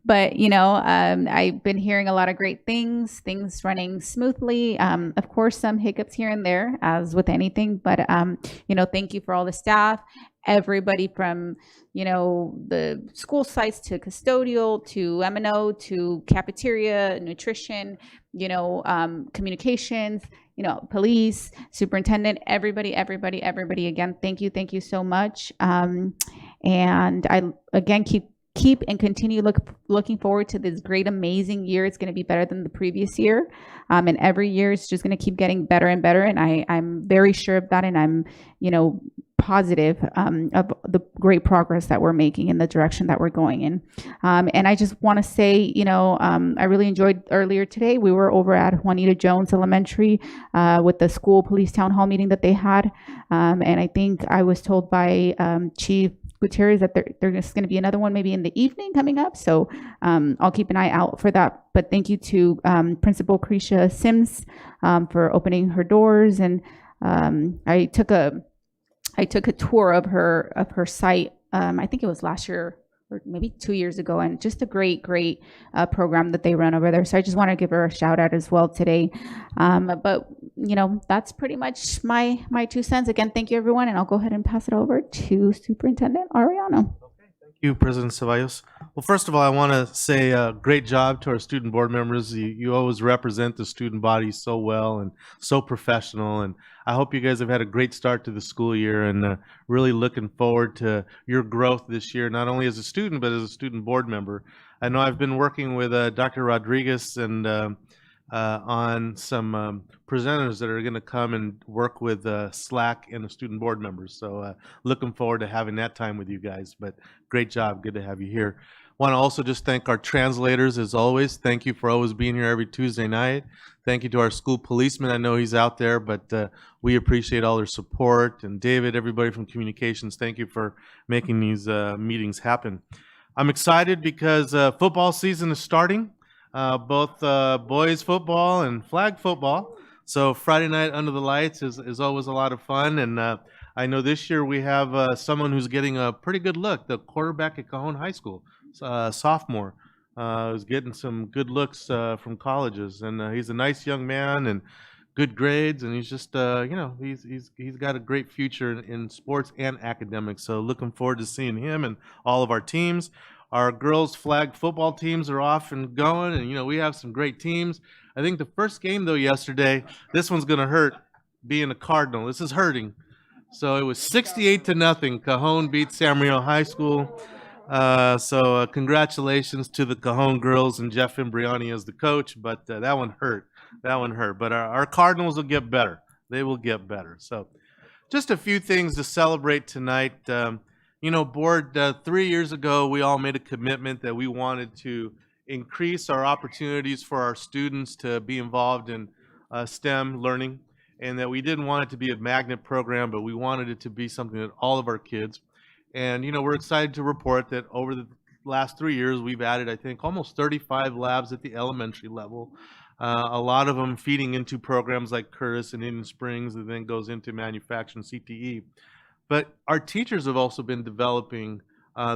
But, I've been hearing a lot of great things running smoothly. Of course, some hiccups here and there, as with anything. But, thank you for all the staff, everybody from, the school sites to custodial to M&O to cafeteria, nutrition, communications, police, superintendent, everybody, again, thank you so much. And I, again, keep and continue looking forward to this great, amazing year. It's going to be better than the previous year. And every year it's just going to keep getting better and better. And I'm very sure of that. And I'm, positive of the great progress that we're making in the direction that we're going in. And I just want to say, I really enjoyed earlier today. We were over at Juanita Jones Elementary with the school police town hall meeting that they had. And I think I was told by Chief Gutierrez that there's going to be another one maybe in the evening coming up. So I'll keep an eye out for that. But thank you to Principal Krisha Sims for opening her doors. And I took a tour of her site I think it was last year or maybe 2 years ago, and just a great program that they run over there. So I just want to give her a shout out as well today. But that's pretty much my 2 cents. Again, thank you everyone, and I'll go ahead and pass it over to Superintendent Arellano. Thank you, President Ceballos. Well, first of all, I want to say great job to our student board members. You always represent the student body so well and so professional. And I hope you guys have had a great start to the school year, and really looking forward to your growth this year, not only as a student, but as a student board member. I know I've been working with Dr. Rodriguez and on some presenters that are going to come and work with SLAC and the student board members. So looking forward to having that time with you guys. But great job. Good to have you here. Want to also just thank our translators as always. Thank you for always being here every Tuesday night. Thank you to our school policeman. I know he's out there, but we appreciate all their support. And David, everybody from communications, thank you for making these meetings happen. I'm excited because football season is starting. Both boys football and flag football. So Friday night under the lights is always a lot of fun. And I know this year we have someone who's getting a pretty good look, the quarterback at Cajon High School, sophomore, who's getting some good looks from colleges. And he's a nice young man and good grades. And he's just, he's got a great future in sports and academics. So looking forward to seeing him and all of our teams. Our girls flag football teams are off and going, and we have some great teams. I think the first game though yesterday, this one's going to hurt being a Cardinal. This is hurting. So it was 68-0. Cajon beat San Marino High School. So congratulations to the Cajon girls and Jeff Imbriani as the coach, but that one hurt. That one hurt. But our Cardinals will get better. They will get better. So just a few things to celebrate tonight. Board, 3 years ago, we all made a commitment that we wanted to increase our opportunities for our students to be involved in STEM learning, and that we didn't want it to be a magnet program, but we wanted it to be something that all of our kids. And, we're excited to report that over the last 3 years, we've added, I think, almost 35 labs at the elementary level. A lot of them feeding into programs like Curtis and Indian Springs, and then goes into manufacturing CTE. But our teachers have also been developing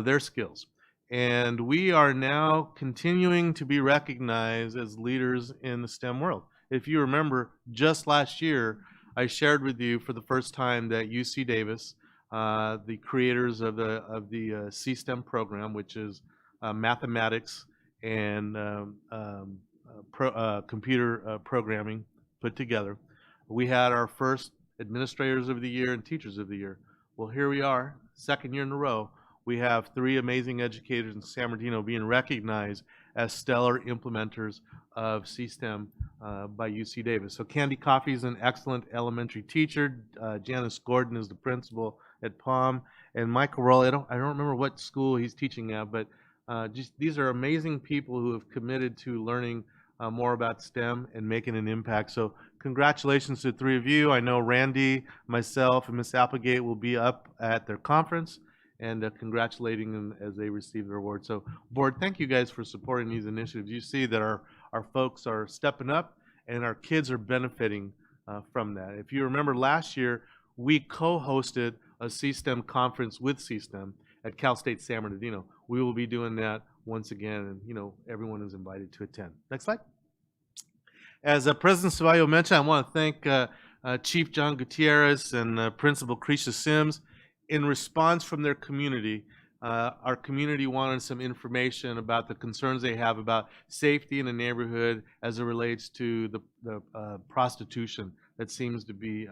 their skills. And we are now continuing to be recognized as leaders in the STEM world. If you remember, just last year, I shared with you for the first time that UC Davis, the creators of the C-STEM program, which is mathematics and computer programming put together, we had our first Administrators of the Year and Teachers of the Year. Well, here we are, second year in a row. We have 3 amazing educators in San Bernardino being recognized as stellar implementers of C-STEM by UC Davis. So Candy Coffey is an excellent elementary teacher. Janice Gordon is the principal at Palm. And Michael Roll, I don't remember what school he's teaching at, but just these are amazing people who have committed to learning more about STEM and making an impact. So congratulations to the 3 of you. I know Randy, myself, and Miss Applegate will be up at their conference and congratulating them as they receive their award. So board, thank you guys for supporting these initiatives. You see that our folks are stepping up and our kids are benefiting from that. If you remember last year, we co-hosted a C-STEM conference with C-STEM at Cal State San Bernardino. We will be doing that once again, and everyone is invited to attend. Next slide. As President Ceballos mentioned, I want to thank Chief John Gutierrez and Principal Cretia Sims. In response from their community, our community wanted some information about the concerns they have about safety in the neighborhood as it relates to the prostitution that seems to be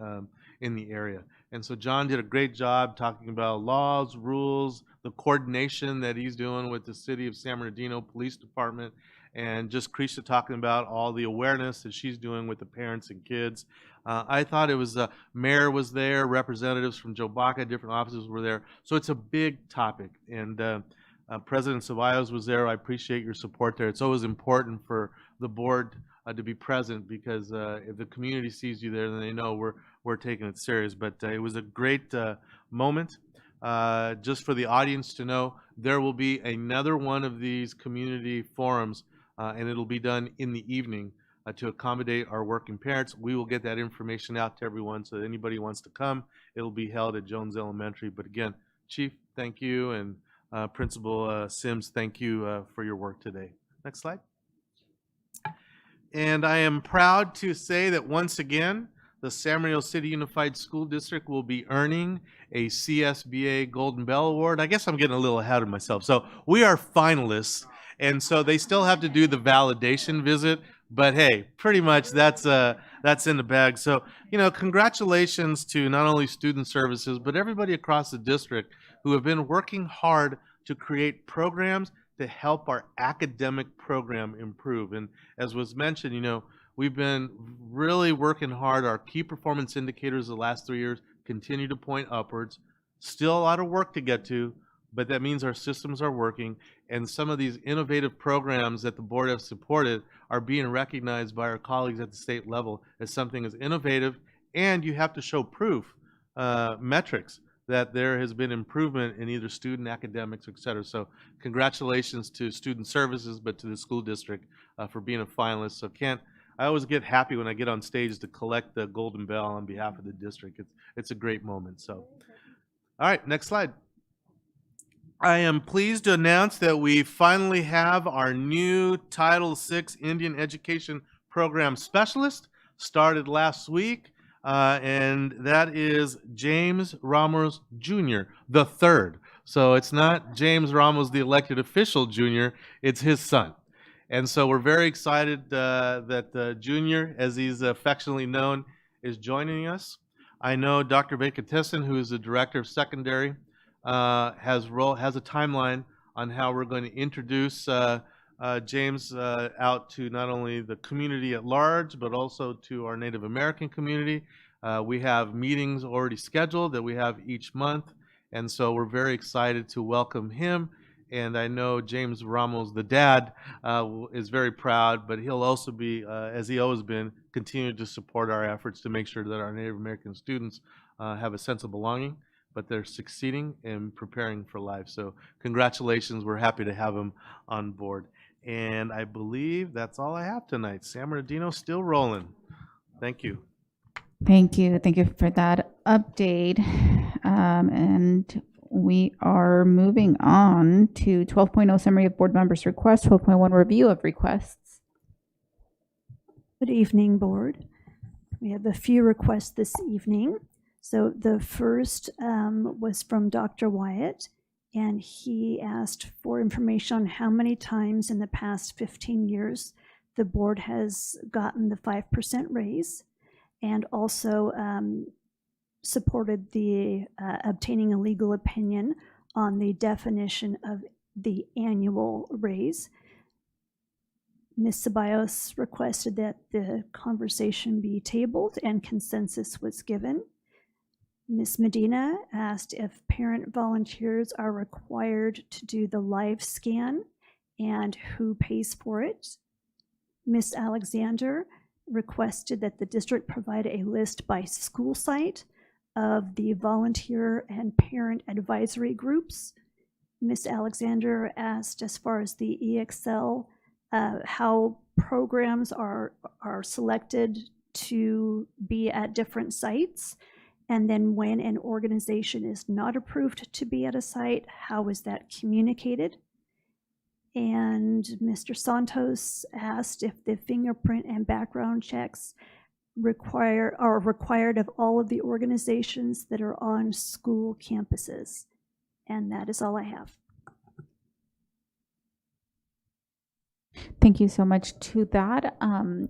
in the area. And so John did a great job talking about laws, rules, the coordination that he's doing with the City of San Bernardino Police Department, and just Cretia talking about all the awareness that she's doing with the parents and kids. I thought it was, mayor was there, representatives from Joe Baca, different offices were there. So it's a big topic. And President Ceballos was there. I appreciate your support there. It's always important for the board to be present, because if the community sees you there, then they know we're taking it serious. But it was a great moment. Just for the audience to know, there will be another one of these community forums, and it'll be done in the evening to accommodate our working parents. We will get that information out to everyone, so that anybody who wants to come, it'll be held at Jones Elementary. But again, Chief, thank thank you. And Principal Sims, thank you for your work today. Next slide. And I am proud to say that once again, the San Bernardino City Unified School District will be earning a CSBA Golden Bell Award. I guess I'm getting a little ahead of myself. So we are finalists, and so they still have to do the validation visit. But hey, pretty much that's in the bag. So, you know, congratulations to not only student services, but everybody across the district who have been working hard to create programs to help our academic program improve. And as was mentioned, you know, we've been really working hard. Our key performance indicators the last 3 years continue to point upwards. Still a lot of work to get to, but that means our systems are working. And some of these innovative programs that the board has supported are being recognized by our colleagues at the state level as something as innovative. And you have to show proof, metrics, that there has been improvement in either student academics, et cetera. So congratulations to student services, but to the school district for being a finalist. So I always get happy when I get on stage to collect the Golden Bell on behalf of the district. It's a great moment. So, all right, next slide. I am pleased to announce that we finally have our new Title VI Indian Education Program Specialist, started last week. And that is James Ramos Jr., the third. So it's not James Ramos, the elected official Jr., it's his son. And so we're very excited that Junior, as he's affectionately known, is joining us. I know Dr. Venkatesan, who is the director of secondary, has a timeline on how we're going to introduce James out to not only the community at large, but also to our Native American community. We have meetings already scheduled that we have each month, and so we're very excited to welcome him. And I know James Ramos, the dad, is very proud, but he'll also be, as he always been, continue to support our efforts to make sure that our Native American students have a sense of belonging, but they're succeeding and preparing for life. So congratulations, we're happy to have him on board. And I believe that's all I have tonight. San Bernardino still rolling. Thank you. Thank you. Thank you for that update. And we are moving on to 12.0 summary of board members' requests, 12.1 review of requests. Good evening, board. We have a few requests this evening. So the first was from Dr. Wyatt, and he asked for information on how many times in the past 15 years the board has gotten the 5% raise, and also supported the obtaining a legal opinion on the definition of the annual raise. Ms. Ceballos requested that the conversation be tabled and consensus was given. Ms. Medina asked if parent volunteers are required to do the live scan and who pays for it. Ms. Alexander requested that the district provide a list by school site of the volunteer and parent advisory groups. Ms. Alexander asked, as far as the EXL, how programs are selected to be at different sites, and then when an organization is not approved to be at a site, how is that communicated? And Mr. Santos asked if the fingerprint and background checks are required of all of the organizations that are on school campuses. And that is all I have. Thank you so much. To that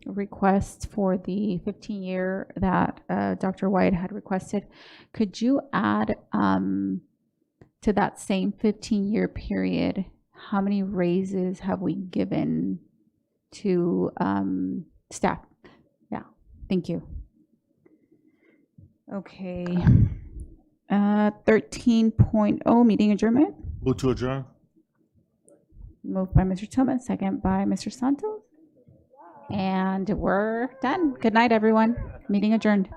request for the 15-year that Dr. White had requested, could you add to that same 15-year period, how many raises have we given to staff? Yeah, thank you. Okay. 13.0, meeting adjournment. Move to adjourn. Moved by Mr. Tillman, second by Mr. Santos. And we're done. Good night, everyone. Meeting adjourned.